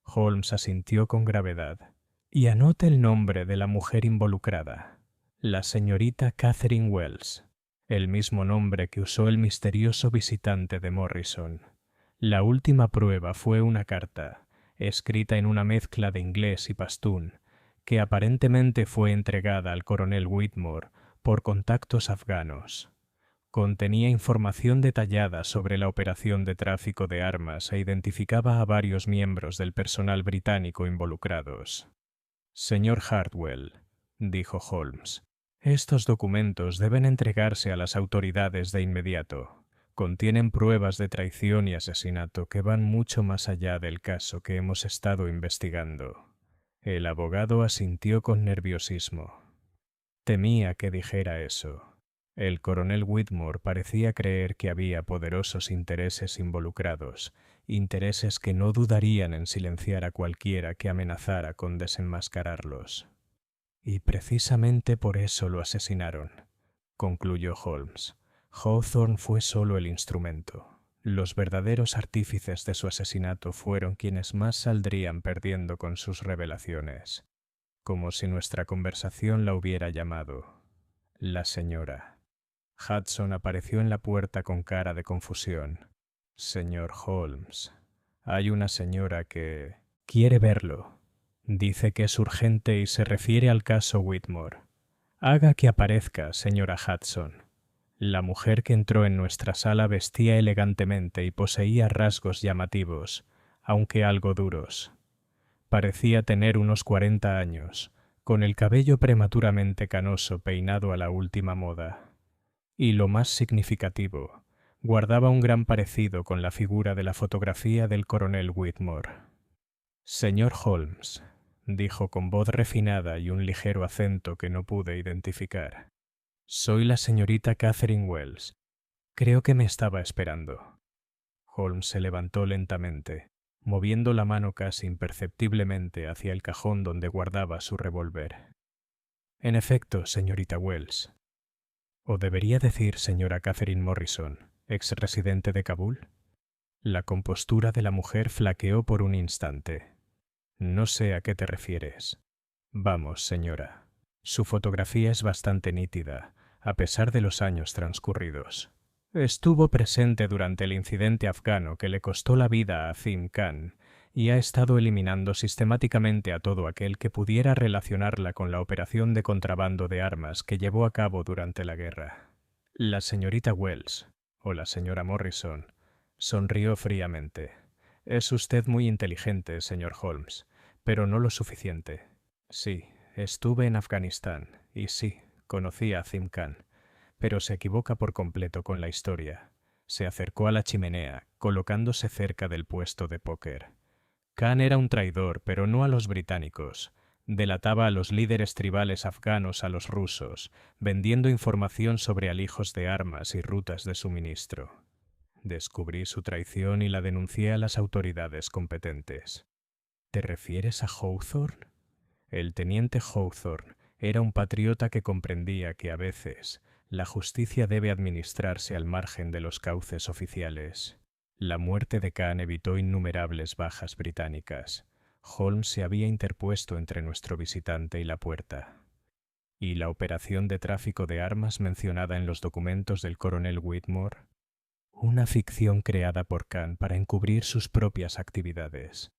Holmes asintió con gravedad. «Y anote el nombre de la mujer involucrada, la señorita Catherine Wells, el mismo nombre que usó el misterioso visitante de Morrison. La última prueba fue una carta, escrita en una mezcla de inglés y pastún, que aparentemente fue entregada al coronel Whitmore por contactos afganos. Contenía información detallada sobre la operación de tráfico de armas e identificaba a varios miembros del personal británico involucrados». «Señor Hartwell», dijo Holmes, «estos documentos deben entregarse a las autoridades de inmediato. Contienen pruebas de traición y asesinato que van mucho más allá del caso que hemos estado investigando». El abogado asintió con nerviosismo. Temía que dijera eso. El coronel Whitmore parecía creer que había poderosos intereses involucrados, intereses que no dudarían en silenciar a cualquiera que amenazara con desenmascararlos. «Y precisamente por eso lo asesinaron», concluyó Holmes. «Hawthorne fue solo el instrumento. Los verdaderos artífices de su asesinato fueron quienes más saldrían perdiendo con sus revelaciones». Como si nuestra conversación la hubiera llamado. La señora. Hudson apareció en la puerta con cara de confusión. «Señor Holmes, hay una señora que quiere verlo. Dice que es urgente y se refiere al caso Whitmore. Haga que aparezca, señora Hudson». La mujer que entró en nuestra sala vestía elegantemente y poseía rasgos llamativos, aunque algo duros. Parecía tener unos 40 años, con el cabello prematuramente canoso peinado a la última moda. Y lo más significativo, guardaba un gran parecido con la figura de la fotografía del coronel Whitmore. «Señor Holmes», dijo con voz refinada y un ligero acento que no pude identificar, «soy la señorita Catherine Wells. Creo que me estaba esperando». Holmes se levantó lentamente, moviendo la mano casi imperceptiblemente hacia el cajón donde guardaba su revólver. «En efecto, señorita Wells. ¿O debería decir señora Catherine Morrison, ex residente de Kabul?» La compostura de la mujer flaqueó por un instante. «No sé a qué te refieres». «Vamos, señora. Su fotografía es bastante nítida, a pesar de los años transcurridos. Estuvo presente durante el incidente afgano que le costó la vida a Azim Khan y ha estado eliminando sistemáticamente a todo aquel que pudiera relacionarla con la operación de contrabando de armas que llevó a cabo durante la guerra». La señorita Wells, o la señora Morrison, sonrió fríamente. «Es usted muy inteligente, señor Holmes, pero no lo suficiente. Sí, estuve en Afganistán, y sí, conocí a Azim Khan, pero se equivoca por completo con la historia. Se acercó a la chimenea, colocándose cerca del puesto de póker. Khan era un traidor, pero no a los británicos. Delataba a los líderes tribales afganos a los rusos, vendiendo información sobre alijos de armas y rutas de suministro. Descubrí su traición y la denuncié a las autoridades competentes. ¿Te refieres a Hawthorne? El teniente Hawthorne era un patriota que comprendía que a veces la justicia debe administrarse al margen de los cauces oficiales. La muerte de Khan evitó innumerables bajas británicas. Holmes se había interpuesto entre nuestro visitante y la puerta. ¿Y la operación de tráfico de armas mencionada en los documentos del coronel Whitmore? Una ficción creada por Khan para encubrir sus propias actividades.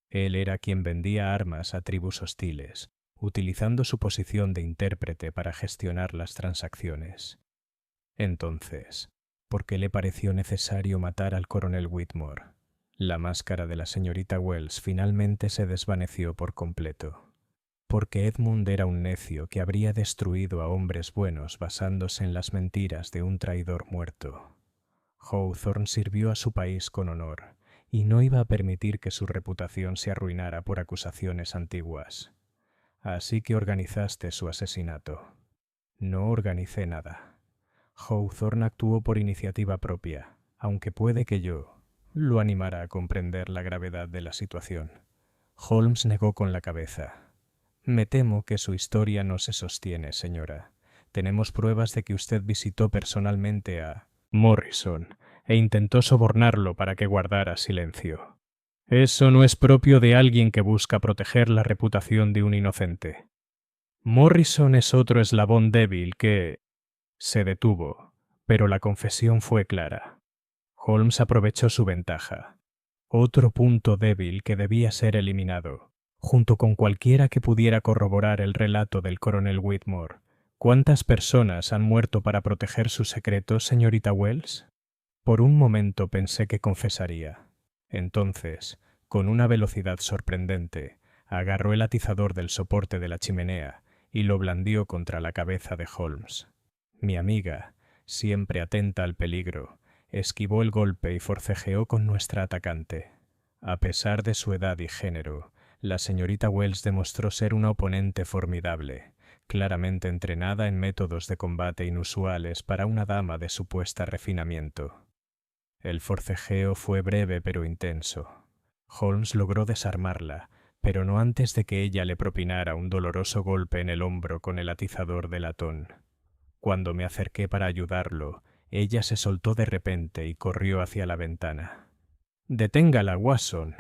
Él era quien vendía armas a tribus hostiles, utilizando su posición de intérprete para gestionar las transacciones. Entonces, ¿por qué le pareció necesario matar al coronel Whitmore? La máscara de la señorita Wells finalmente se desvaneció por completo. Porque Edmund era un necio que habría destruido a hombres buenos basándose en las mentiras de un traidor muerto. Hawthorne sirvió a su país con honor, y no iba a permitir que su reputación se arruinara por acusaciones antiguas. Así que organizaste su asesinato. No organicé nada. Hawthorne actuó por iniciativa propia, aunque puede que yo lo animara a comprender la gravedad de la situación. Holmes negó con la cabeza. Me temo que su historia no se sostiene, señora. Tenemos pruebas de que usted visitó personalmente a Morrison e intentó sobornarlo para que guardara silencio. Eso no es propio de alguien que busca proteger la reputación de un inocente. Morrison es otro eslabón débil que... Se detuvo, pero la confesión fue clara. Holmes aprovechó su ventaja. Otro punto débil que debía ser eliminado, junto con cualquiera que pudiera corroborar el relato del coronel Whitmore. ¿Cuántas personas han muerto para proteger sus secretos, señorita Wells? Por un momento pensé que confesaría. Entonces, con una velocidad sorprendente, agarró el atizador del soporte de la chimenea y lo blandió contra la cabeza de Holmes. Mi amiga, siempre atenta al peligro, esquivó el golpe y forcejeó con nuestra atacante. A pesar de su edad y género, la señorita Wells demostró ser una oponente formidable, claramente entrenada en métodos de combate inusuales para una dama de supuesto refinamiento. El forcejeo fue breve pero intenso. Holmes logró desarmarla, pero no antes de que ella le propinara un doloroso golpe en el hombro con el atizador de latón. Cuando me acerqué para ayudarlo, ella se soltó de repente y corrió hacia la ventana. «Deténgala, Watson».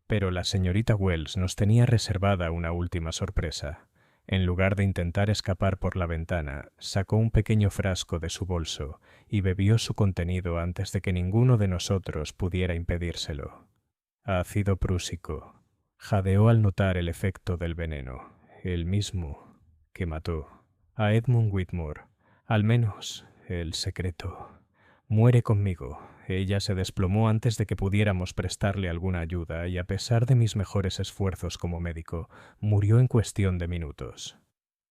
Pero la señorita Wells nos tenía reservada una última sorpresa. En lugar de intentar escapar por la ventana, sacó un pequeño frasco de su bolso y bebió su contenido antes de que ninguno de nosotros pudiera impedírselo. Ácido prúsico. Jadeó al notar el efecto del veneno, el mismo que mató a Edmund Whitmore. Al menos el secreto. Muere conmigo. Ella se desplomó antes de que pudiéramos prestarle alguna ayuda y a pesar de mis mejores esfuerzos como médico, murió en cuestión de minutos.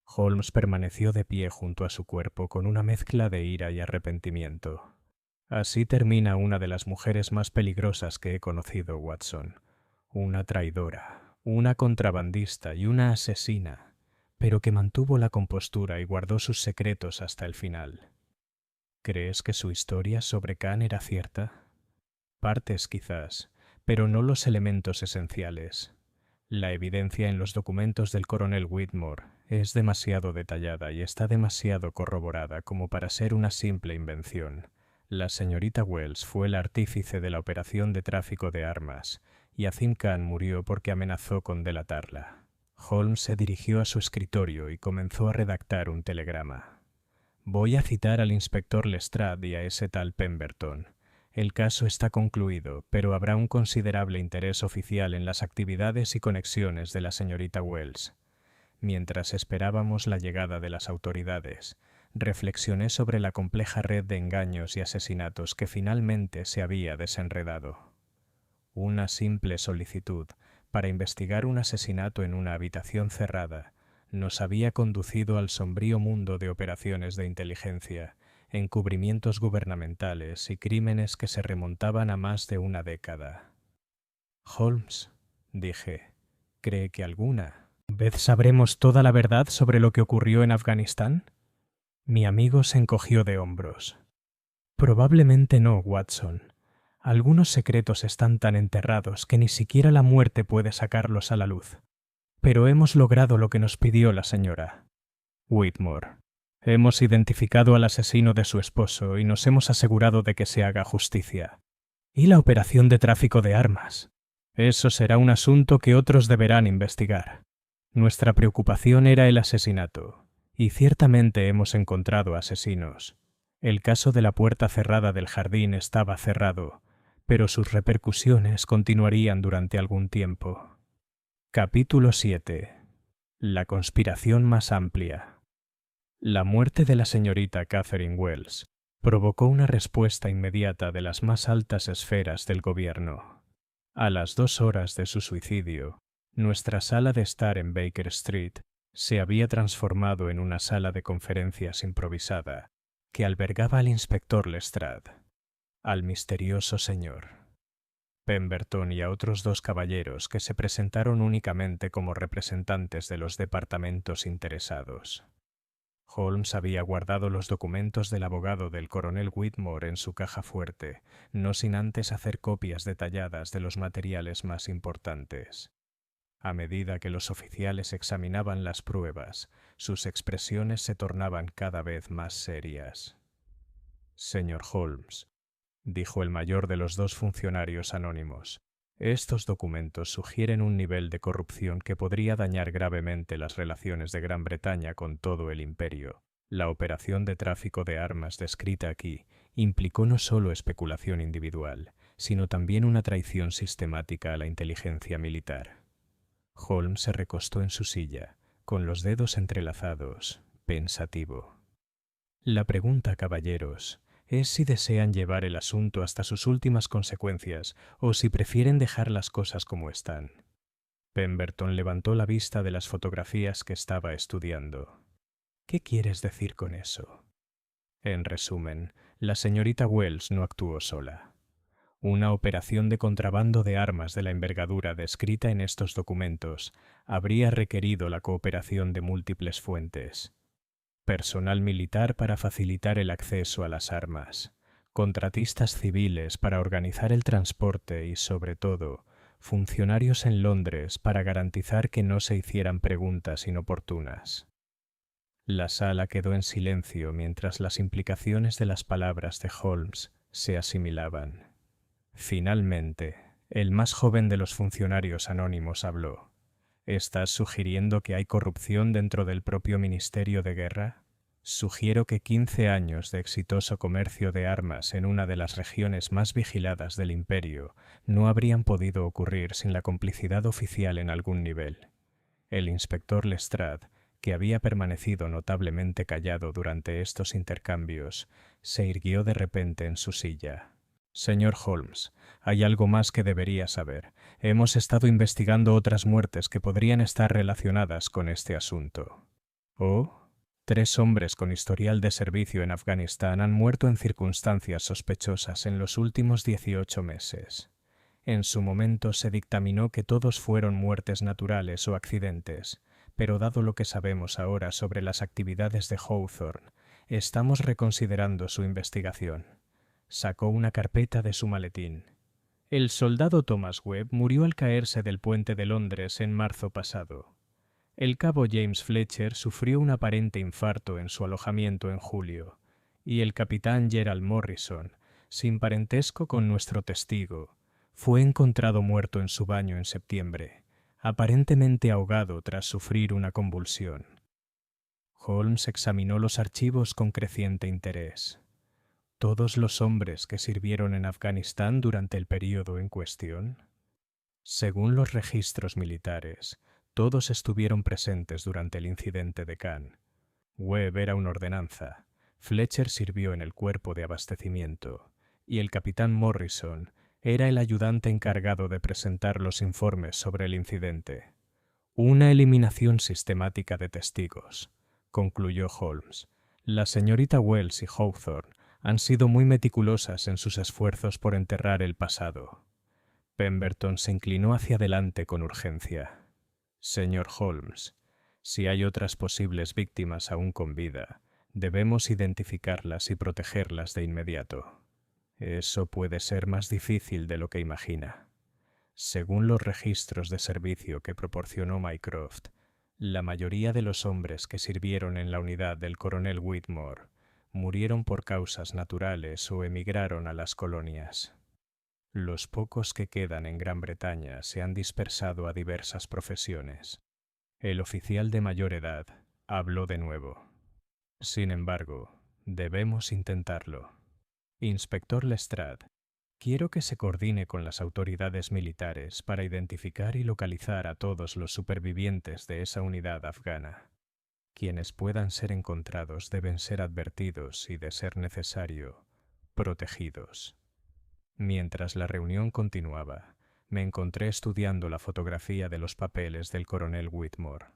Holmes permaneció de pie junto a su cuerpo con una mezcla de ira y arrepentimiento. Así termina una de las mujeres más peligrosas que he conocido, Watson. Una traidora, una contrabandista y una asesina, pero que mantuvo la compostura y guardó sus secretos hasta el final. ¿Crees que su historia sobre Khan era cierta? Partes quizás, pero no los elementos esenciales. La evidencia en los documentos del coronel Whitmore es demasiado detallada y está demasiado corroborada como para ser una simple invención. La señorita Wells fue el artífice de la operación de tráfico de armas, y Azim Khan murió porque amenazó con delatarla. Holmes se dirigió a su escritorio y comenzó a redactar un telegrama. Voy a citar al inspector Lestrade y a ese tal Pemberton. El caso está concluido, pero habrá un considerable interés oficial en las actividades y conexiones de la señorita Wells. Mientras esperábamos la llegada de las autoridades, reflexioné sobre la compleja red de engaños y asesinatos que finalmente se había desenredado. Una simple solicitud para investigar un asesinato en una habitación cerrada nos había conducido al sombrío mundo de operaciones de inteligencia, encubrimientos gubernamentales y crímenes que se remontaban a más de una década. Holmes, dije, ¿cree que alguna vez sabremos toda la verdad sobre lo que ocurrió en Afganistán? Mi amigo se encogió de hombros. Probablemente no, Watson. Algunos secretos están tan enterrados que ni siquiera la muerte puede sacarlos a la luz. Pero hemos logrado lo que nos pidió la señora Whitmore. Hemos identificado al asesino de su esposo y nos hemos asegurado de que se haga justicia. ¿Y la operación de tráfico de armas? Eso será un asunto que otros deberán investigar. Nuestra preocupación era el asesinato, y ciertamente hemos encontrado asesinos. El caso de la puerta cerrada del jardín estaba cerrado, pero sus repercusiones continuarían durante algún tiempo. Capítulo 7. La conspiración más amplia. La muerte de la señorita Catherine Wells provocó una respuesta inmediata de las más altas esferas del gobierno. A las 2 horas de su suicidio, nuestra sala de estar en Baker Street se había transformado en una sala de conferencias improvisada que albergaba al inspector Lestrade, al misterioso señor Pemberton y a otros 2 caballeros que se presentaron únicamente como representantes de los departamentos interesados. Holmes había guardado los documentos del abogado del coronel Whitmore en su caja fuerte, no sin antes hacer copias detalladas de los materiales más importantes. A medida que los oficiales examinaban las pruebas, sus expresiones se tornaban cada vez más serias. Señor Holmes, dijo el mayor de los 2 funcionarios anónimos, estos documentos sugieren un nivel de corrupción que podría dañar gravemente las relaciones de Gran Bretaña con todo el imperio. La operación de tráfico de armas descrita aquí implicó no solo especulación individual, sino también una traición sistemática a la inteligencia militar. Holmes se recostó en su silla, con los dedos entrelazados, pensativo. La pregunta, caballeros, es si desean llevar el asunto hasta sus últimas consecuencias o si prefieren dejar las cosas como están. Pemberton levantó la vista de las fotografías que estaba estudiando. ¿Qué quieres decir con eso? En resumen, la señorita Wells no actuó sola. Una operación de contrabando de armas de la envergadura descrita en estos documentos habría requerido la cooperación de múltiples fuentes. Personal militar para facilitar el acceso a las armas, contratistas civiles para organizar el transporte y, sobre todo, funcionarios en Londres para garantizar que no se hicieran preguntas inoportunas. La sala quedó en silencio mientras las implicaciones de las palabras de Holmes se asimilaban. Finalmente, el más joven de los funcionarios anónimos habló. ¿Estás sugiriendo que hay corrupción dentro del propio Ministerio de Guerra? Sugiero que 15 años de exitoso comercio de armas en una de las regiones más vigiladas del imperio no habrían podido ocurrir sin la complicidad oficial en algún nivel. El inspector Lestrade, que había permanecido notablemente callado durante estos intercambios, se irguió de repente en su silla. Señor Holmes, hay algo más que debería saber. Hemos estado investigando otras muertes que podrían estar relacionadas con este asunto. ¿Oh? 3 hombres con historial de servicio en Afganistán han muerto en circunstancias sospechosas en los últimos 18 meses. En su momento se dictaminó que todos fueron muertes naturales o accidentes, pero dado lo que sabemos ahora sobre las actividades de Hawthorne, estamos reconsiderando su investigación. Sacó una carpeta de su maletín. El soldado Thomas Webb murió al caerse del puente de Londres en marzo pasado. El cabo James Fletcher sufrió un aparente infarto en su alojamiento en julio, y el capitán Gerald Morrison, sin parentesco con nuestro testigo, fue encontrado muerto en su baño en septiembre, aparentemente ahogado tras sufrir una convulsión. Holmes examinó los archivos con creciente interés. ¿Todos los hombres que sirvieron en Afganistán durante el período en cuestión? Según los registros militares, todos estuvieron presentes durante el incidente de Cannes. Webb era un ordenanza, Fletcher sirvió en el cuerpo de abastecimiento, y el capitán Morrison era el ayudante encargado de presentar los informes sobre el incidente. Una eliminación sistemática de testigos, concluyó Holmes. La señorita Wells y Hawthorne han sido muy meticulosas en sus esfuerzos por enterrar el pasado. Pemberton se inclinó hacia adelante con urgencia. Señor Holmes, si hay otras posibles víctimas aún con vida, debemos identificarlas y protegerlas de inmediato. Eso puede ser más difícil de lo que imagina. Según los registros de servicio que proporcionó Mycroft, la mayoría de los hombres que sirvieron en la unidad del coronel Whitmore murieron por causas naturales o emigraron a las colonias. Los pocos que quedan en Gran Bretaña se han dispersado a diversas profesiones. El oficial de mayor edad habló de nuevo. Sin embargo, debemos intentarlo. Inspector Lestrade, quiero que se coordine con las autoridades militares para identificar y localizar a todos los supervivientes de esa unidad afgana. Quienes puedan ser encontrados deben ser advertidos y, de ser necesario, protegidos. Mientras la reunión continuaba, me encontré estudiando la fotografía de los papeles del coronel Whitmore.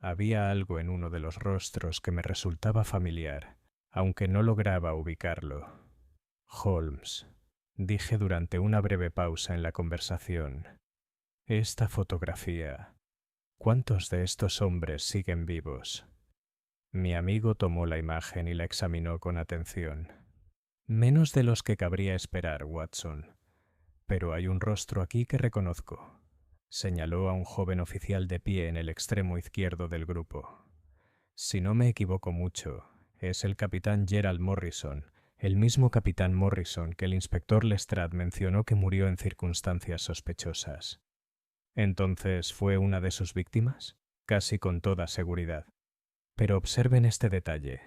Había algo en uno de los rostros que me resultaba familiar, aunque no lograba ubicarlo. Holmes, dije durante una breve pausa en la conversación, esta fotografía. ¿Cuántos de estos hombres siguen vivos? Mi amigo tomó la imagen y la examinó con atención. Menos de los que cabría esperar, Watson. Pero hay un rostro aquí que reconozco. Señaló a un joven oficial de pie en el extremo izquierdo del grupo. Si no me equivoco mucho, es el capitán Gerald Morrison, el mismo capitán Morrison que el inspector Lestrade mencionó que murió en circunstancias sospechosas. ¿Entonces fue una de sus víctimas? Casi con toda seguridad. Pero observen este detalle.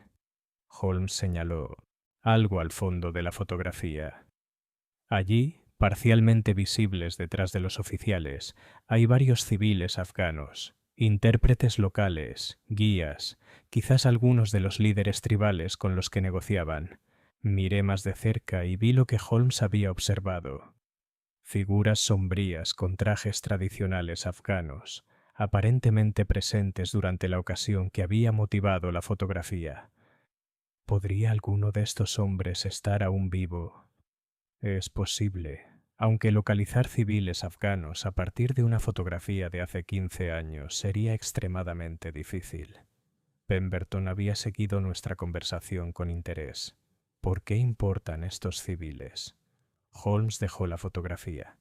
Holmes señaló algo al fondo de la fotografía. Allí, parcialmente visibles detrás de los oficiales, hay varios civiles afganos, intérpretes locales, guías, quizás algunos de los líderes tribales con los que negociaban. Miré más de cerca y vi lo que Holmes había observado. Figuras sombrías con trajes tradicionales afganos, aparentemente presentes durante la ocasión que había motivado la fotografía. ¿Podría alguno de estos hombres estar aún vivo? Es posible, aunque localizar civiles afganos a partir de una fotografía de hace 15 años sería extremadamente difícil. Pemberton había seguido nuestra conversación con interés. ¿Por qué importan estos civiles? Holmes dejó la fotografía.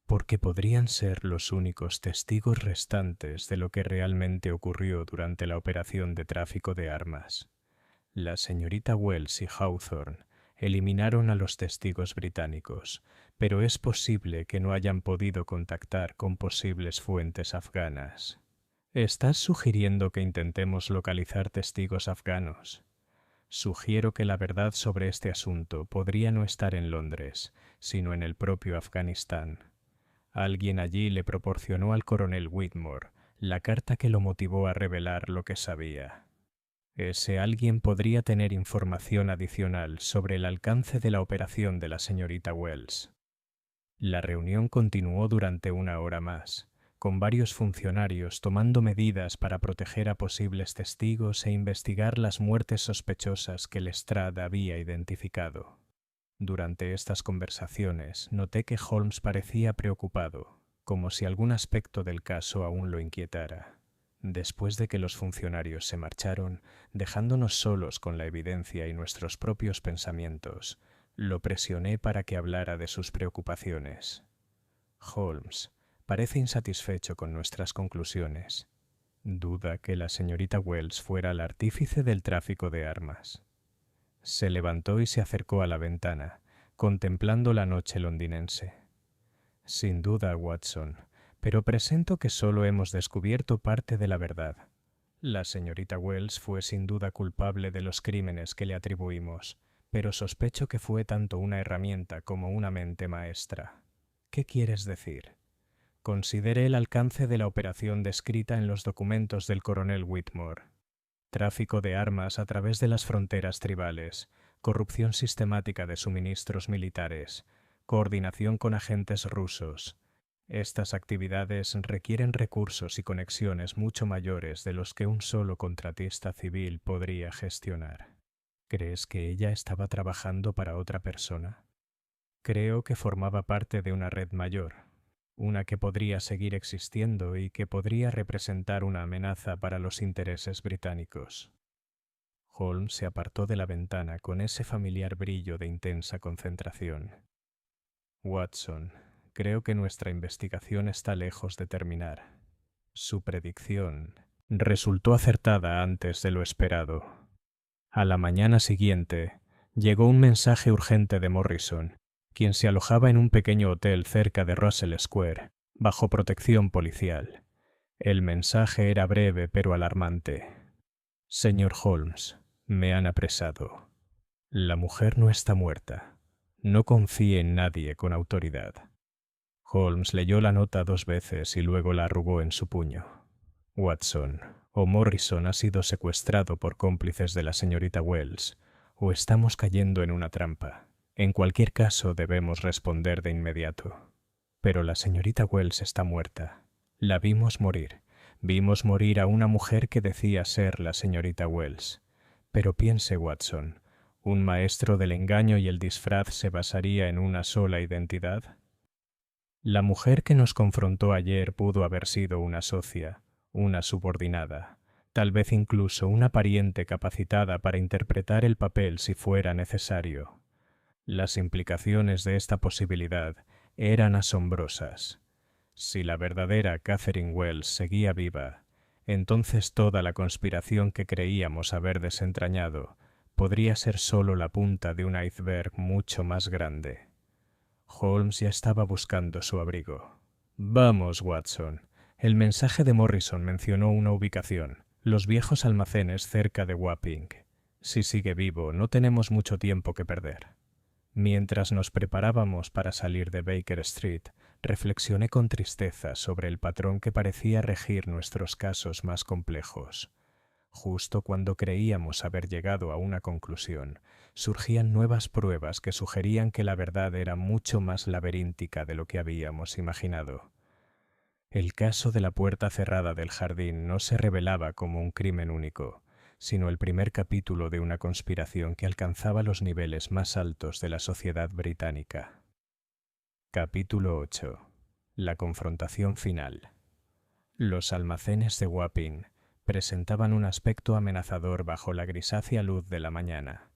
Porque podrían ser los únicos testigos restantes de lo que realmente ocurrió durante la operación de tráfico de armas. La señorita Wells y Hawthorne eliminaron a los testigos británicos, pero es posible que no hayan podido contactar con posibles fuentes afganas. ¿Estás sugiriendo que intentemos localizar testigos afganos? Sugiero que la verdad sobre este asunto podría no estar en Londres, sino en el propio Afganistán. Alguien allí le proporcionó al coronel Whitmore la carta que lo motivó a revelar lo que sabía. Ese alguien podría tener información adicional sobre el alcance de la operación de la señorita Wells. La reunión continuó durante una hora más, con varios funcionarios tomando medidas para proteger a posibles testigos e investigar las muertes sospechosas que Lestrade había identificado. Durante estas conversaciones noté que Holmes parecía preocupado, como si algún aspecto del caso aún lo inquietara. Después de que los funcionarios se marcharon, dejándonos solos con la evidencia y nuestros propios pensamientos, lo presioné para que hablara de sus preocupaciones. Holmes parece insatisfecho con nuestras conclusiones. Duda que la señorita Wells fuera el artífice del tráfico de armas. Se levantó y se acercó a la ventana, contemplando la noche londinense. Sin duda, Watson, pero presento que solo hemos descubierto parte de la verdad. La señorita Wells fue sin duda culpable de los crímenes que le atribuimos, pero sospecho que fue tanto una herramienta como una mente maestra. ¿Qué quieres decir? Considere el alcance de la operación descrita en los documentos del coronel Whitmore. Tráfico de armas a través de las fronteras tribales, corrupción sistemática de suministros militares, coordinación con agentes rusos, Estas actividades requieren recursos y conexiones mucho mayores de los que un solo contratista civil podría gestionar. ¿Crees que ella estaba trabajando para otra persona? Creo que formaba parte de una red mayor, una que podría seguir existiendo y que podría representar una amenaza para los intereses británicos. Holmes se apartó de la ventana con ese familiar brillo de intensa concentración. Watson, creo que nuestra investigación está lejos de terminar. Su predicción resultó acertada antes de lo esperado. A la mañana siguiente, llegó un mensaje urgente de Morrison, quien se alojaba en un pequeño hotel cerca de Russell Square, bajo protección policial. El mensaje era breve pero alarmante. Señor Holmes, me han apresado. La mujer no está muerta. No confíe en nadie con autoridad. Holmes leyó la nota 2 veces y luego la arrugó en su puño. Watson, o Morrison ha sido secuestrado por cómplices de la señorita Wells, o estamos cayendo en una trampa. En cualquier caso debemos responder de inmediato. Pero la señorita Wells está muerta. La vimos morir. Vimos morir a una mujer que decía ser la señorita Wells. Pero piense, Watson, ¿un maestro del engaño y el disfraz se basaría en una sola identidad? La mujer que nos confrontó ayer pudo haber sido una socia, una subordinada, tal vez incluso una pariente capacitada para interpretar el papel si fuera necesario. Las implicaciones de esta posibilidad eran asombrosas. Si la verdadera Catherine Wells seguía viva, entonces toda la conspiración que creíamos haber desentrañado podría ser solo la punta de un iceberg mucho más grande. Holmes ya estaba buscando su abrigo. Vamos, Watson. El mensaje de Morrison mencionó una ubicación, los viejos almacenes cerca de Wapping. Si sigue vivo, no tenemos mucho tiempo que perder. Mientras nos preparábamos para salir de Baker Street, reflexioné con tristeza sobre el patrón que parecía regir nuestros casos más complejos. Justo cuando creíamos haber llegado a una conclusión, surgían nuevas pruebas que sugerían que la verdad era mucho más laberíntica de lo que habíamos imaginado. El caso de la puerta cerrada del jardín no se revelaba como un crimen único, sino el primer capítulo de una conspiración que alcanzaba los niveles más altos de la sociedad británica. Capítulo 8. La confrontación final. Los almacenes de Wapping presentaban un aspecto amenazador bajo la grisácea luz de la mañana.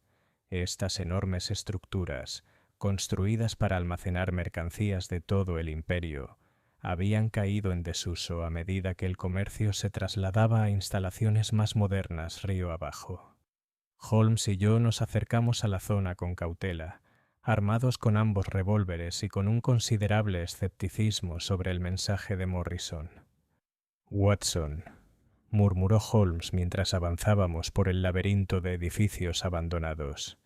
Estas enormes estructuras, construidas para almacenar mercancías de todo el imperio, habían caído en desuso a medida que el comercio se trasladaba a instalaciones más modernas río abajo. Holmes y yo nos acercamos a la zona con cautela, armados con ambos revólveres y con un considerable escepticismo sobre el mensaje de Morrison. Watson, murmuró Holmes mientras avanzábamos por el laberinto de edificios abandonados.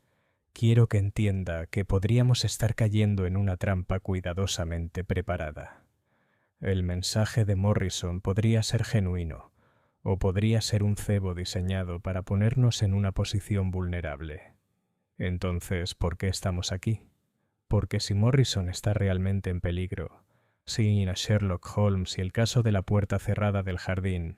Quiero que entienda que podríamos estar cayendo en una trampa cuidadosamente preparada. El mensaje de Morrison podría ser genuino, o podría ser un cebo diseñado para ponernos en una posición vulnerable. Entonces, ¿por qué estamos aquí? Porque si Morrison está realmente en peligro, si a Sherlock Holmes y el caso de la puerta cerrada del jardín